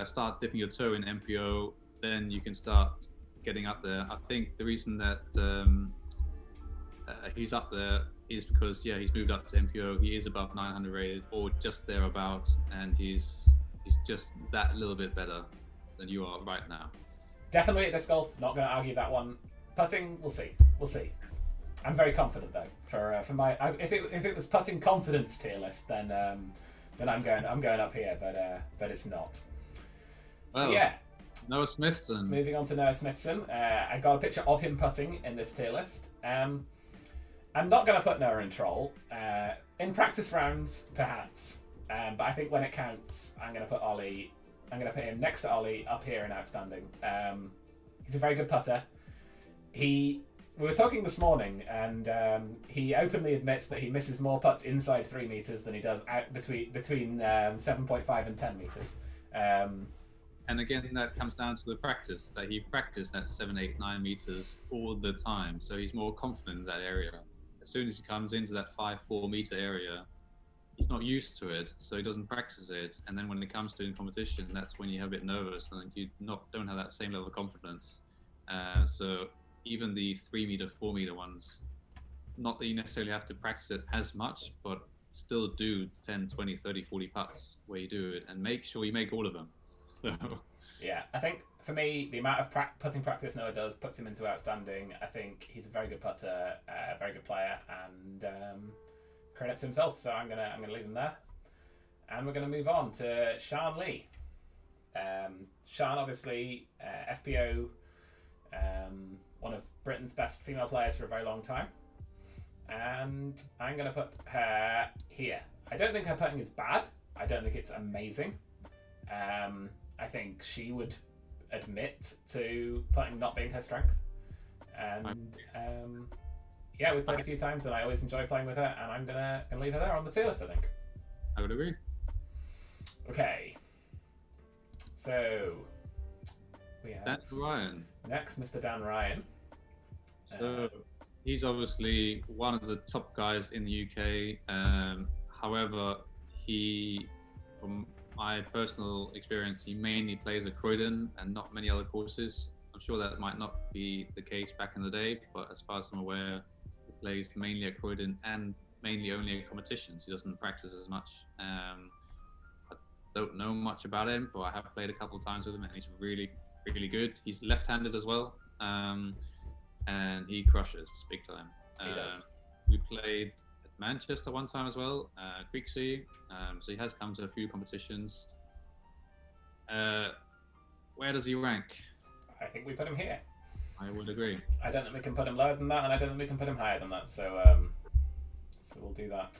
Speaker 2: start dipping your toe in MPO, then you can start getting up there. I think the reason that he's up there is because he's moved up to MPO. He is above 900 rated, or just thereabouts, and he's just that little bit better than you are right now.
Speaker 1: Definitely at disc golf. Not going to argue that one. Putting, we'll see. I'm very confident though. For my, if it was putting confidence tier list, then I'm going up here, but it's not.
Speaker 2: Well,
Speaker 1: so yeah.
Speaker 2: Noah Smithson.
Speaker 1: Moving on to Noah Smithson. I got a picture of him putting in this tier list. I'm not going to put Noah in troll. In practice rounds, perhaps. But I think when it counts, I'm going to put Olli. I'm going to put him next to Olli, up here in outstanding. He's a very good putter. We were talking this morning, and he openly admits that he misses more putts inside 3 meters than he does out between 7.5 and 10 meters.
Speaker 2: And again, that comes down to the practice, that he practiced at 7, 8, 9 meters all the time. So he's more confident in that area. As soon as he comes into that 5-4 meter area, he's not used to it, so he doesn't practice it. And then when it comes to in competition, that's when you have a bit nervous and you don't have that same level of confidence. So even the 3 meter, 4 meter ones, not that you necessarily have to practice it as much, but still do 10, 20, 30, 40 putts where you do it, and make sure you make all of them. So
Speaker 1: yeah, I think for me, the amount of putting practice Noah does puts him into outstanding. I think he's a very good putter, very good player, and credit to himself. So I'm gonna leave him there, and we're gonna move on to Sian Lee. Sian, obviously, FPO, one of Britain's best female players for a very long time, and I'm gonna put her here. I don't think her putting is bad. I don't think it's amazing. I think she would admit to putting not being her strength. And we've played a few times, and I always enjoy playing with her, and I'm gonna leave her there on the tier list, I think.
Speaker 2: I would agree.
Speaker 1: Okay. So we have
Speaker 2: Dan Ryan.
Speaker 1: Next, Mr. Dan Ryan.
Speaker 2: So he's obviously one of the top guys in the UK. However, from my personal experience, he mainly plays at Croydon and not many other courses. I'm sure that might not be the case back in the day, but as far as I'm aware, he plays mainly at Croydon and mainly only at competitions. He doesn't practice as much. I don't know much about him, but I have played a couple of times with him, and he's really, really good. He's left-handed as well, and he crushes big time.
Speaker 1: He does.
Speaker 2: We played at Manchester one time as well, Creeksea, so he has come to a few competitions. Where does he rank?
Speaker 1: I think we put him here.
Speaker 2: I would agree.
Speaker 1: I don't think we can put him lower than that, and I don't think we can put him higher than that. So, so we'll do that.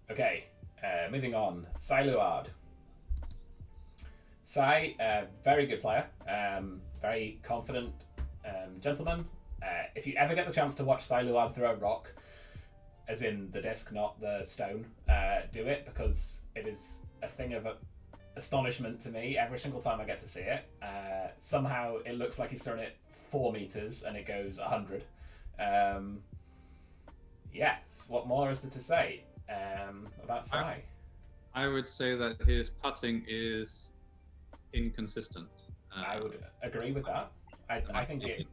Speaker 1: Okay, moving on. Sai Luard. Sai, very good player, very confident gentleman. If you ever get the chance to watch Sai Luard throw a rock, as in the disc, not the stone, do it, because it is a thing of astonishment to me every single time I get to see it. Somehow it looks like he's thrown it 4 meters and it goes 100. Yes, what more is there to say about Sai?
Speaker 2: I would say that his putting is inconsistent.
Speaker 1: I would agree with that. I think it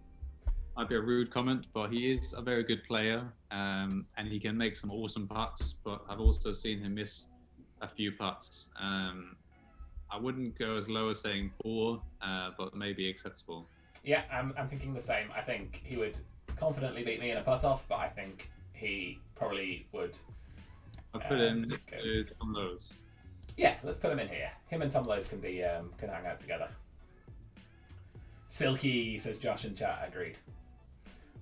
Speaker 2: might be a rude comment, but he is a very good player, and he can make some awesome putts, but I've also seen him miss a few putts. I wouldn't go as low as saying poor, but maybe acceptable.
Speaker 1: Yeah, I'm thinking the same. I think he would confidently beat me in a putt-off, but I think he probably would.
Speaker 2: I'll put him to Tom Lowes.
Speaker 1: Yeah, let's put him in here. Him and Tom Lowes can hang out together. Silky, says Josh in chat. Agreed.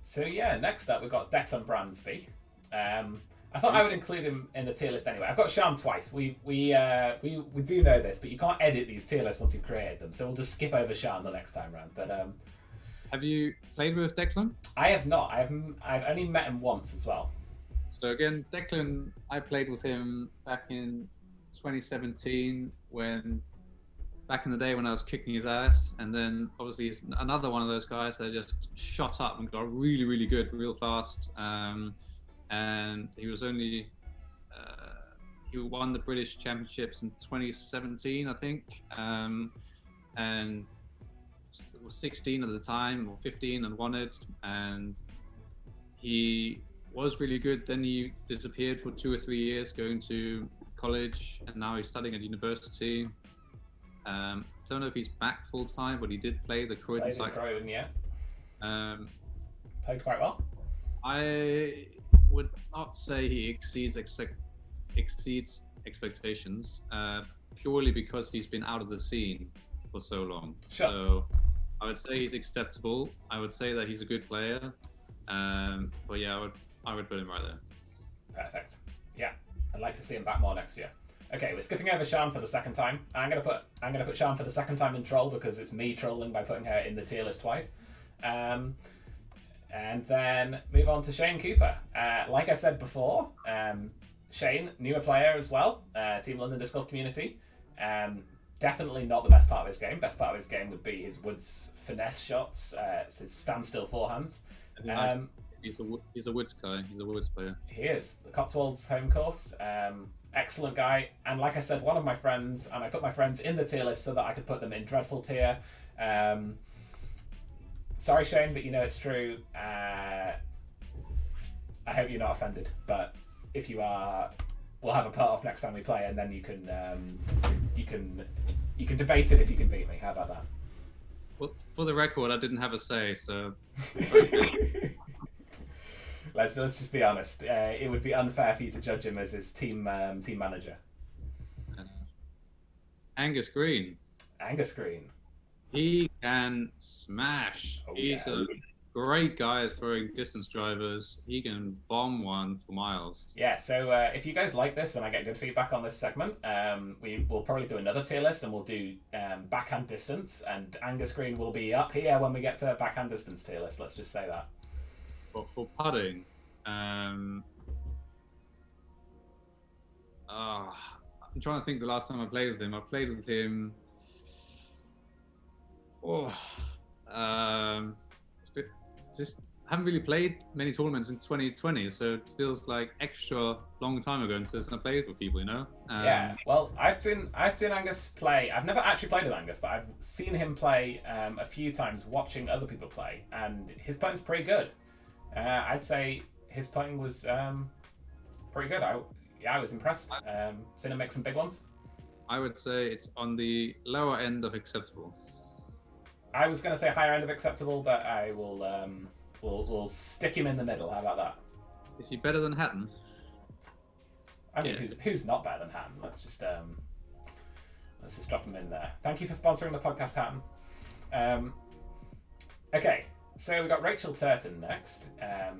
Speaker 1: So yeah, next up we've got Declan Bransby. I thought I would include him in the tier list anyway. I've got Sean twice. We do know this, but you can't edit these tier lists once you've created them. So we'll just skip over Sean the next time round. But
Speaker 2: have you played with Declan?
Speaker 1: I have not. I've only met him once as well.
Speaker 2: So again, Declan, I played with him back in 2017 back in the day when I was kicking his ass, and then obviously he's another one of those guys that just shot up and got really, really good real fast. And he was only he won the British Championships in 2017, I think, and was 16 at the time or 15 and won it. And he was really good. Then he disappeared for 2 or 3 years, going to college, and now he's studying at university. Don't know if he's back full time, but he did play the Croydon cycle.
Speaker 1: Croydon, yeah. Played quite well.
Speaker 2: I would not say he exceeds expectations, purely because he's been out of the scene for so long.
Speaker 1: Sure.
Speaker 2: So I would say he's acceptable. I would say that he's a good player. But yeah, I would put him right there.
Speaker 1: Perfect. Yeah, I'd like to see him back more next year. Okay, we're skipping over Sian for the second time. I'm gonna put Sian for the second time in troll because it's me trolling by putting her in the tier list twice. And then move on to Shane Cooper. Like I said before, Shane, newer player as well, Team London Disc Golf Community. Definitely not the best part of his game. Best part of his game would be his woods finesse shots, his standstill forehands.
Speaker 2: He's a woods guy. He's a woods player.
Speaker 1: He is. The Cotswolds home course. Excellent guy. And like I said, one of my friends, and I put my friends in the tier list so that I could put them in dreadful tier. Sorry, Shane, but you know it's true. I hope you're not offended, but if you are, we'll have a part off next time we play, and then you can debate it if you can beat me. How about that?
Speaker 2: Well, for the record, I didn't have a say, so.
Speaker 1: Let's just be honest. It would be unfair for you to judge him as his team manager.
Speaker 2: Angus Green.
Speaker 1: Angus Green.
Speaker 2: He can smash.
Speaker 1: Oh,
Speaker 2: He's a great guy at throwing distance drivers. He can bomb one for miles.
Speaker 1: Yeah, so if you guys like this and I get good feedback on this segment, we will probably do another tier list and we'll do backhand distance, and Angus Green will be up here when we get to backhand distance tier list. Let's just say that.
Speaker 2: But for putting, I'm trying to think the last time I played with him. I played with him. Just haven't really played many tournaments in 2020, so it feels like extra long time ago since I played with people, you know.
Speaker 1: Yeah, well, I've seen Angus play. I've never actually played with Angus, but I've seen him play a few times, watching other people play, and his putting's pretty good. I'd say his putting was pretty good. I was impressed. Seen him make some big ones.
Speaker 2: I would say it's on the lower end of acceptable.
Speaker 1: I was going to say higher end of acceptable, but I will we'll stick him in the middle. How about that?
Speaker 2: Is he better than Hatton?
Speaker 1: I mean, who's not better than Hatton? Let's just drop him in there. Thank you for sponsoring the podcast, Hatton. Okay, so we got Rachel Turton next,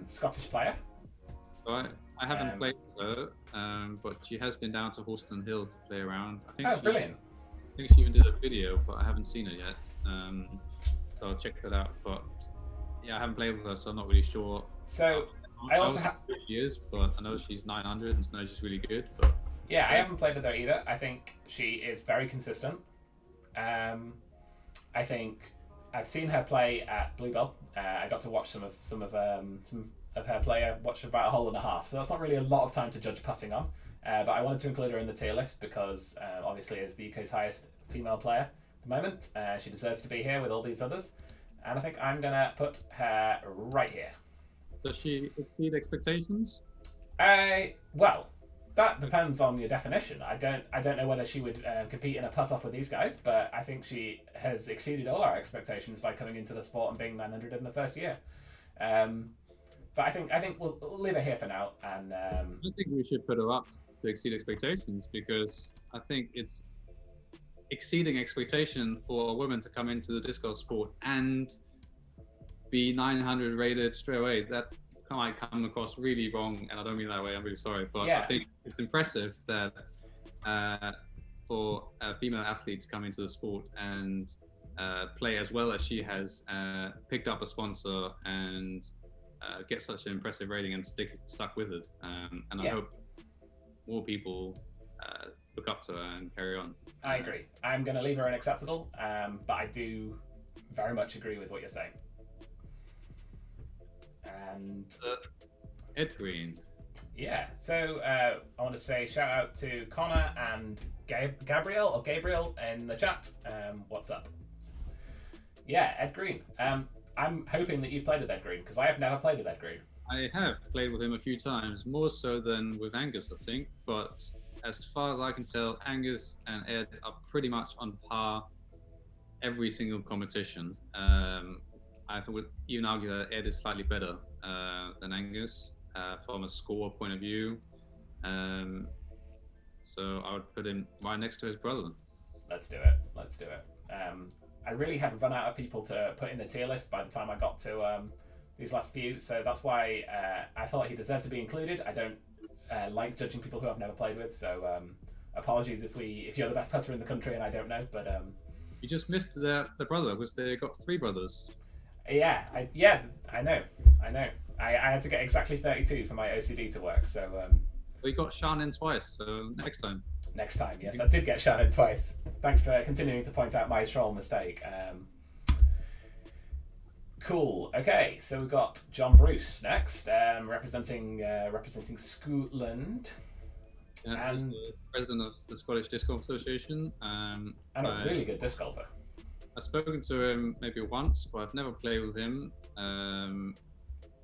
Speaker 1: Scottish player.
Speaker 2: So I haven't played with her, but she has been down to Horston Hill to play around.
Speaker 1: Brilliant.
Speaker 2: I think she even did a video, but I haven't seen her yet. So I'll check that out. But yeah, I haven't played with her, so I'm not really sure.
Speaker 1: So I also have.
Speaker 2: She is, but I know she's 900 and I know she's really good. But
Speaker 1: yeah, I haven't played with her either. I think she is very consistent. I think I've seen her play at Bluebell. I got to watch some of her play. I watched about a hole and a half, so that's not really a lot of time to judge putting on. But I wanted to include her in the tier list because obviously as the UK's highest female player at the moment, she deserves to be here with all these others. And I think I'm gonna put her right here.
Speaker 2: Does she exceed expectations?
Speaker 1: Well, that depends on your definition. I don't know whether she would compete in a putt-off with these guys, but I think she has exceeded all our expectations by coming into the sport and being 900 in the first year. But I think we'll leave her here for now. And
Speaker 2: I think we should put her up to exceed expectations because I think it's exceeding expectation for a woman to come into the disc golf sport and be 900 rated straight away. That might come across really wrong, and I don't mean that way. I'm really sorry, but yeah. I think it's impressive that for a female athlete to come into the sport and play as well as she has, picked up a sponsor and get such an impressive rating and stuck with it. And I hope more people look up to her and carry on.
Speaker 1: I agree. I'm going to leave her in acceptable, but I do very much agree with what you're saying. And
Speaker 2: Ed Green.
Speaker 1: Yeah, so I want to say shout out to Connor and Gabriel in the chat. What's up? Yeah, Ed Green. I'm hoping that you've played with Ed Green because I have never played with Ed Green.
Speaker 2: I have played with him a few times, more so than with Angus, I think. But as far as I can tell, Angus and Ed are pretty much on par every single competition. I would even argue that Ed is slightly better than Angus from a score point of view. So I would put him right next to his brother.
Speaker 1: Let's do it. I really had run out of people to put in the tier list by the time I got to these last few, so that's why I thought he deserved to be included. I don't like judging people who I've never played with, so apologies if you're the best putter in the country and I don't know, but
Speaker 2: you just missed the brother. They got 3 brothers?
Speaker 1: Yeah, I know. I had to get exactly 32 for my OCD to work, so
Speaker 2: we got Sean in twice, so next time.
Speaker 1: Next time, yes, I did get Sean in twice. Thanks for continuing to point out my troll mistake. Cool. Okay, so we've got John Bruce next, representing Scotland.
Speaker 2: Yeah, and the president of the Scottish Disc Golf Association.
Speaker 1: And a really good disc golfer.
Speaker 2: I've spoken to him maybe once, but I've never played with him. Don't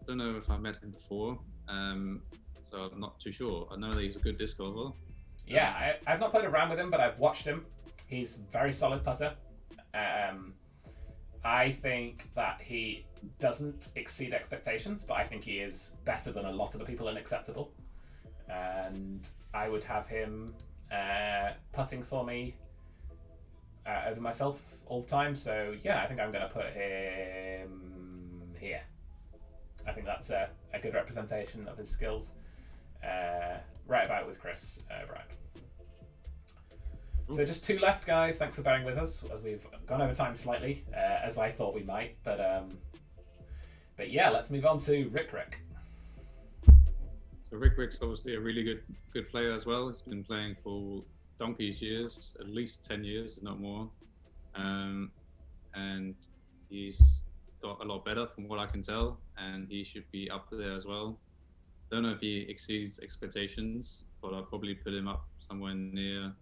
Speaker 2: know if I've met him before, so I'm not too sure. I know that he's a good disc golfer.
Speaker 1: Yeah, I've not played around with him, but I've watched him. He's a very solid putter. I think that he doesn't exceed expectations, but I think he is better than a lot of the people in acceptable. And I would have him putting for me over myself all the time. So yeah, I think I'm going to put him here. I think that's a good representation of his skills. Right about with Chris Brad. So just 2 left, guys. Thanks for bearing with us as we've gone over time slightly, as I thought we might. But yeah, let's move on to Rick.
Speaker 2: So Rick's obviously a really good player as well. He's been playing for donkey's years, at least 10 years, if not more. And he's got a lot better from what I can tell, and he should be up there as well. Don't know if he exceeds expectations, but I'll probably put him up somewhere near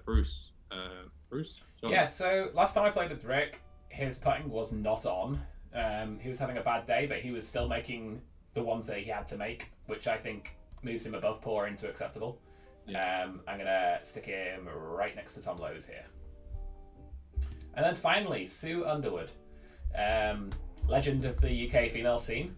Speaker 2: Bruce. John?
Speaker 1: Yeah, so last time I played with Rick, his putting was not on. He was having a bad day, but he was still making the ones that he had to make, which I think moves him above poor into acceptable.
Speaker 2: Yeah.
Speaker 1: I'm going to stick him right next to Tom Lowe's here. And then finally, Sue Underwood, legend of the UK female scene.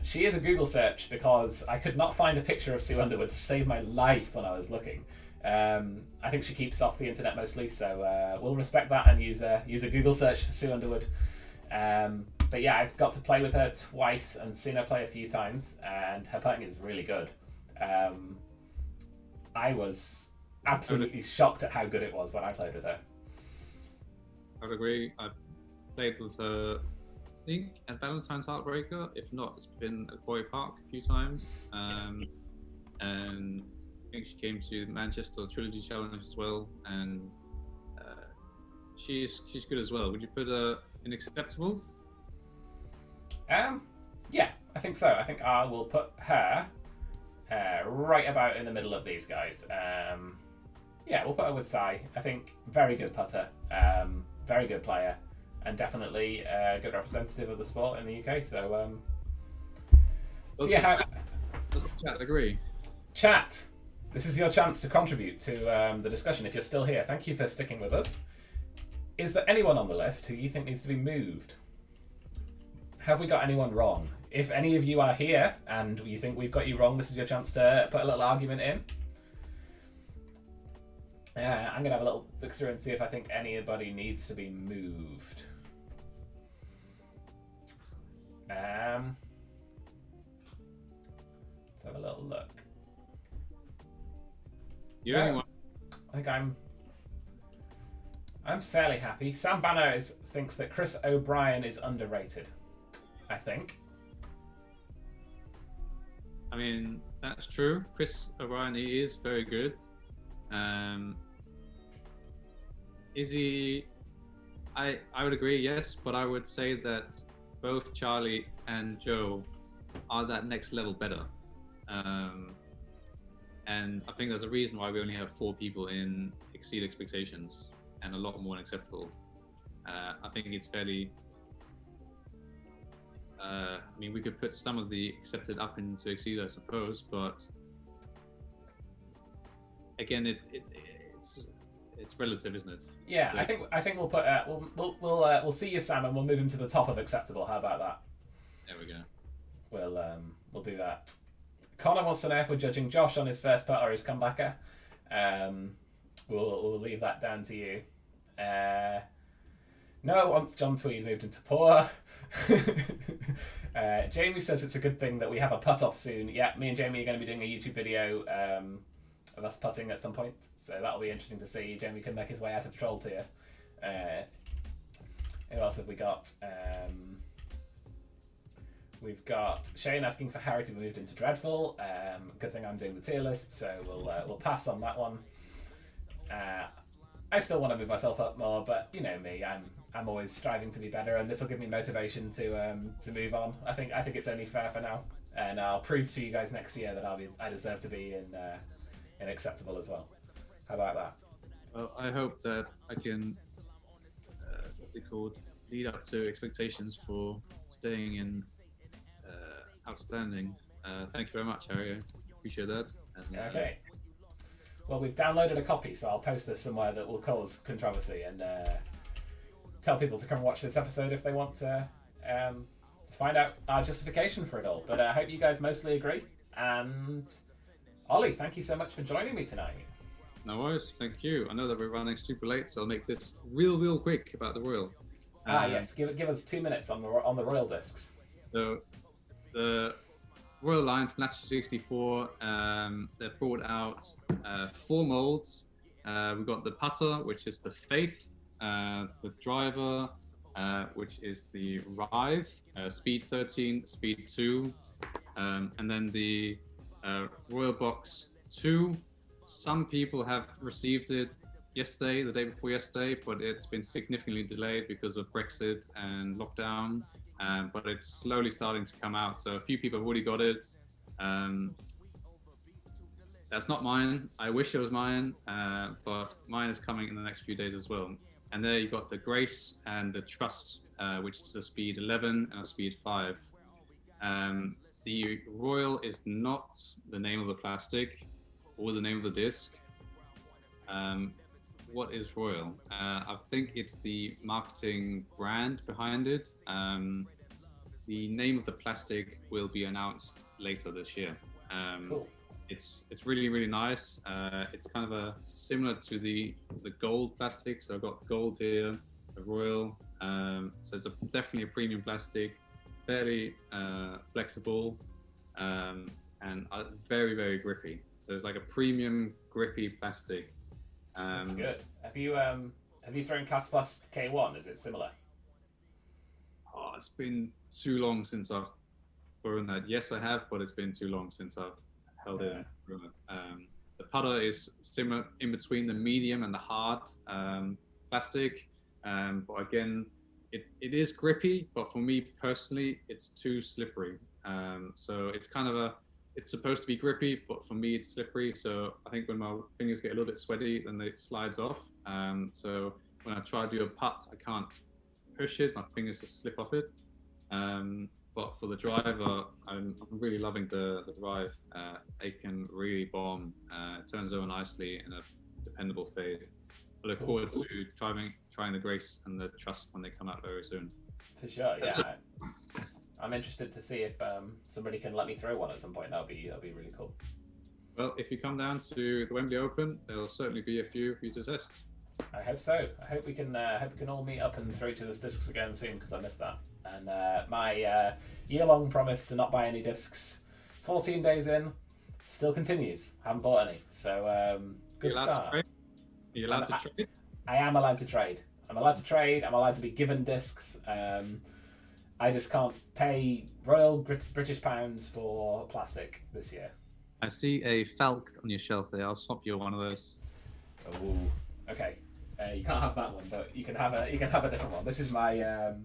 Speaker 1: She is a Google search because I could not find a picture of Sue Underwood to save my life when I was looking. I think she keeps off the internet mostly, so we'll respect that and use a Google search for Sue Underwood. But yeah, I've got to play with her twice and seen her play a few times, and her playing is really good. I was absolutely shocked at how good it was when I played with her.
Speaker 2: I would agree. I've played with her, I think, at Valentine's Heartbreaker. If not, it's been at Quarry Park a few times. And I think she came to Manchester Trilogy Challenge as well. And she's good as well. Would you put her in acceptable?
Speaker 1: Yeah, I think so. I think I will put her right about in the middle of these guys. Yeah, we'll put her with Sai. I think very good putter, very good player, and definitely a good representative of the sport in the UK. So,
Speaker 2: Does the chat agree?
Speaker 1: Chat, this is your chance to contribute to the discussion if you're still here. Thank you for sticking with us. Is there anyone on the list who you think needs to be moved? Have we got anyone wrong? If any of you are here and you think we've got you wrong, this is your chance to put a little argument in. I'm going to have a little look through and see if I think anybody needs to be moved. Let's have a little look.
Speaker 2: You
Speaker 1: I think I'm fairly happy. Sam Banner thinks that Chris O'Brien is underrated, I think.
Speaker 2: I mean, that's true. Chris O'Brien, he is very good. Is he? I would agree, yes, but I would say that both Charlie and Joe are that next level better. And I think there's a reason why we only have 4 people in Exceed Expectations and a lot more in Acceptable. I think it's fairly... I mean, we could put some of the accepted up into Exceed, I suppose, but again, it's relative, isn't it?
Speaker 1: Yeah,
Speaker 2: like,
Speaker 1: I think we'll put we'll see you, Sam, and we'll move him to the top of Acceptable. How about that?
Speaker 2: There we go.
Speaker 1: We'll do that. Connor wants to know if we're judging Josh on his first putt or his comebacker. We'll leave that down to you. No, once John Tweed moved into poor. Jamie says it's a good thing that we have a putt off soon. Yeah, me and Jamie are going to be doing a YouTube video of us putting at some point, so that'll be interesting to see. Jamie can make his way out of troll tier. Who else have we got? We've got Shane asking for Harry to be moved into Dreadful. Good thing I'm doing the tier list, so we'll pass on that one. I still want to move myself up more, but you know me, I'm always striving to be better, and this will give me motivation to move on. I think it's only fair for now, and I'll prove to you guys next year that I deserve to be in Acceptable as well. How about that?
Speaker 2: Well, I hope that I can, lead up to expectations for staying in Outstanding. Thank you very much, Harry. I appreciate that. And,
Speaker 1: okay. Well, we've downloaded a copy, so I'll post this somewhere that will cause controversy and tell people to come watch this episode if they want to find out our justification for it all. But I hope you guys mostly agree. And Ollie, thank you so much for joining me tonight.
Speaker 2: No worries, thank you. I know that we're running super late, so I'll make this real quick about the Royal.
Speaker 1: Yes, give us 2 minutes on the Royal discs.
Speaker 2: So the Royal line from Latitude 64, they've brought out 4 molds. We've got the putter, which is the Faith, the driver, which is the Rive, speed 13, speed 2, and then the Royal Box 2. Some people have received it yesterday, the day before yesterday, but it's been significantly delayed because of Brexit and lockdown. But it's slowly starting to come out. So a few people have already got it. That's not mine. I wish it was mine, but mine is coming in the next few days as well. And there you've got the Grace and the Trust, which is a speed 11 and a speed 5. the Royal is not the name of the plastic or the name of the disc. What is Royal? I think it's the marketing brand behind it. The name of the plastic will be announced later this year.
Speaker 1: Cool.
Speaker 2: It's really, really nice. It's kind of similar to the gold plastic. So I've got gold here, the Royal. So it's definitely a premium plastic, fairly flexible, and very, very grippy. So it's like a premium grippy plastic.
Speaker 1: That's good. Have you thrown Kastaplast K1? Is it similar?
Speaker 2: Oh, it's been too long since I've thrown that. Yes, I have, but it's been too long since I've held it. The putter is similar in between the medium and the hard plastic, but again, it is grippy. But for me personally, it's too slippery. So it's kind of it's supposed to be grippy, but for me it's slippery. So I think when my fingers get a little bit sweaty, then it slides off. So when I try to do a putt, I can't push it. My fingers just slip off it. But for the driver, I'm really loving the drive. It can really bomb. It turns over nicely in a dependable fade. I look forward to trying the Grace and the Trust when they come out very soon.
Speaker 1: For sure, yeah. I'm interested to see if somebody can let me throw one at some point. That'll be really cool.
Speaker 2: Well, if you come down to the Wembely Open, there'll certainly be a few for you to test.
Speaker 1: I hope so. I hope we can all meet up and throw each other's discs again soon, because I missed that. And my year-long promise to not buy any discs, 14 days in, still continues. Haven't bought any, so good start.
Speaker 2: Are you allowed to trade?
Speaker 1: I am allowed to trade. I'm allowed to trade. I'm allowed to be given discs. I just can't pay Royal British pounds for plastic this year.
Speaker 2: I see a Falk on your shelf there. I'll swap you one of those.
Speaker 1: Oh, okay. You can't have that one, but you can have a different one. This is my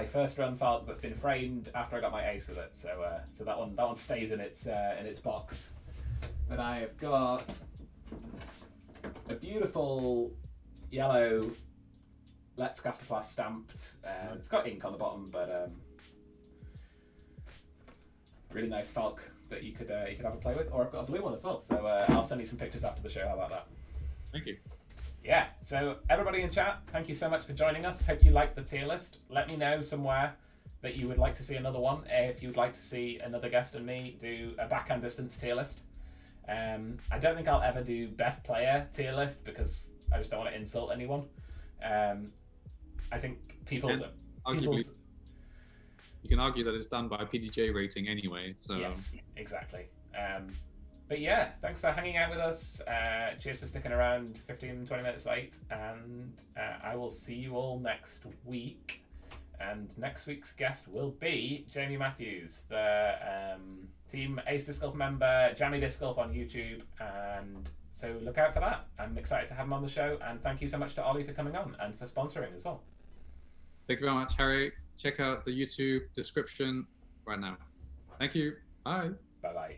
Speaker 1: first run Falk that's been framed after I got my ace with it. So that one stays in its box. But I have got a beautiful yellow Let's Kastaplast stamped. It's got ink on the bottom, but really nice Falk that you could have a play with. Or I've got a blue one as well, so I'll send you some pictures after the show. How about that?
Speaker 2: Thank you.
Speaker 1: Yeah, so everybody in chat, thank you so much for joining us. Hope you liked the tier list. Let me know somewhere that you would like to see another one. If you'd like to see another guest and me do a backhand distance tier list. I don't think I'll ever do best player tier list because I just don't want to insult anyone. I think you
Speaker 2: can argue that it's done by a PDJ rating anyway. So
Speaker 1: yes, exactly. But yeah, thanks for hanging out with us. Cheers for sticking around 15-20 minutes late, and I will see you all next week. And next week's guest will be Jamie Matthews, the Team Ace Disc Golf member, Jammy Disc Golf on YouTube, and so look out for that. I'm excited to have him on the show, and thank you so much to Olli for coming on and for sponsoring as well.
Speaker 2: Thank you very much, Harry. Check out the YouTube description right now. Thank you. Bye.
Speaker 1: Bye-bye.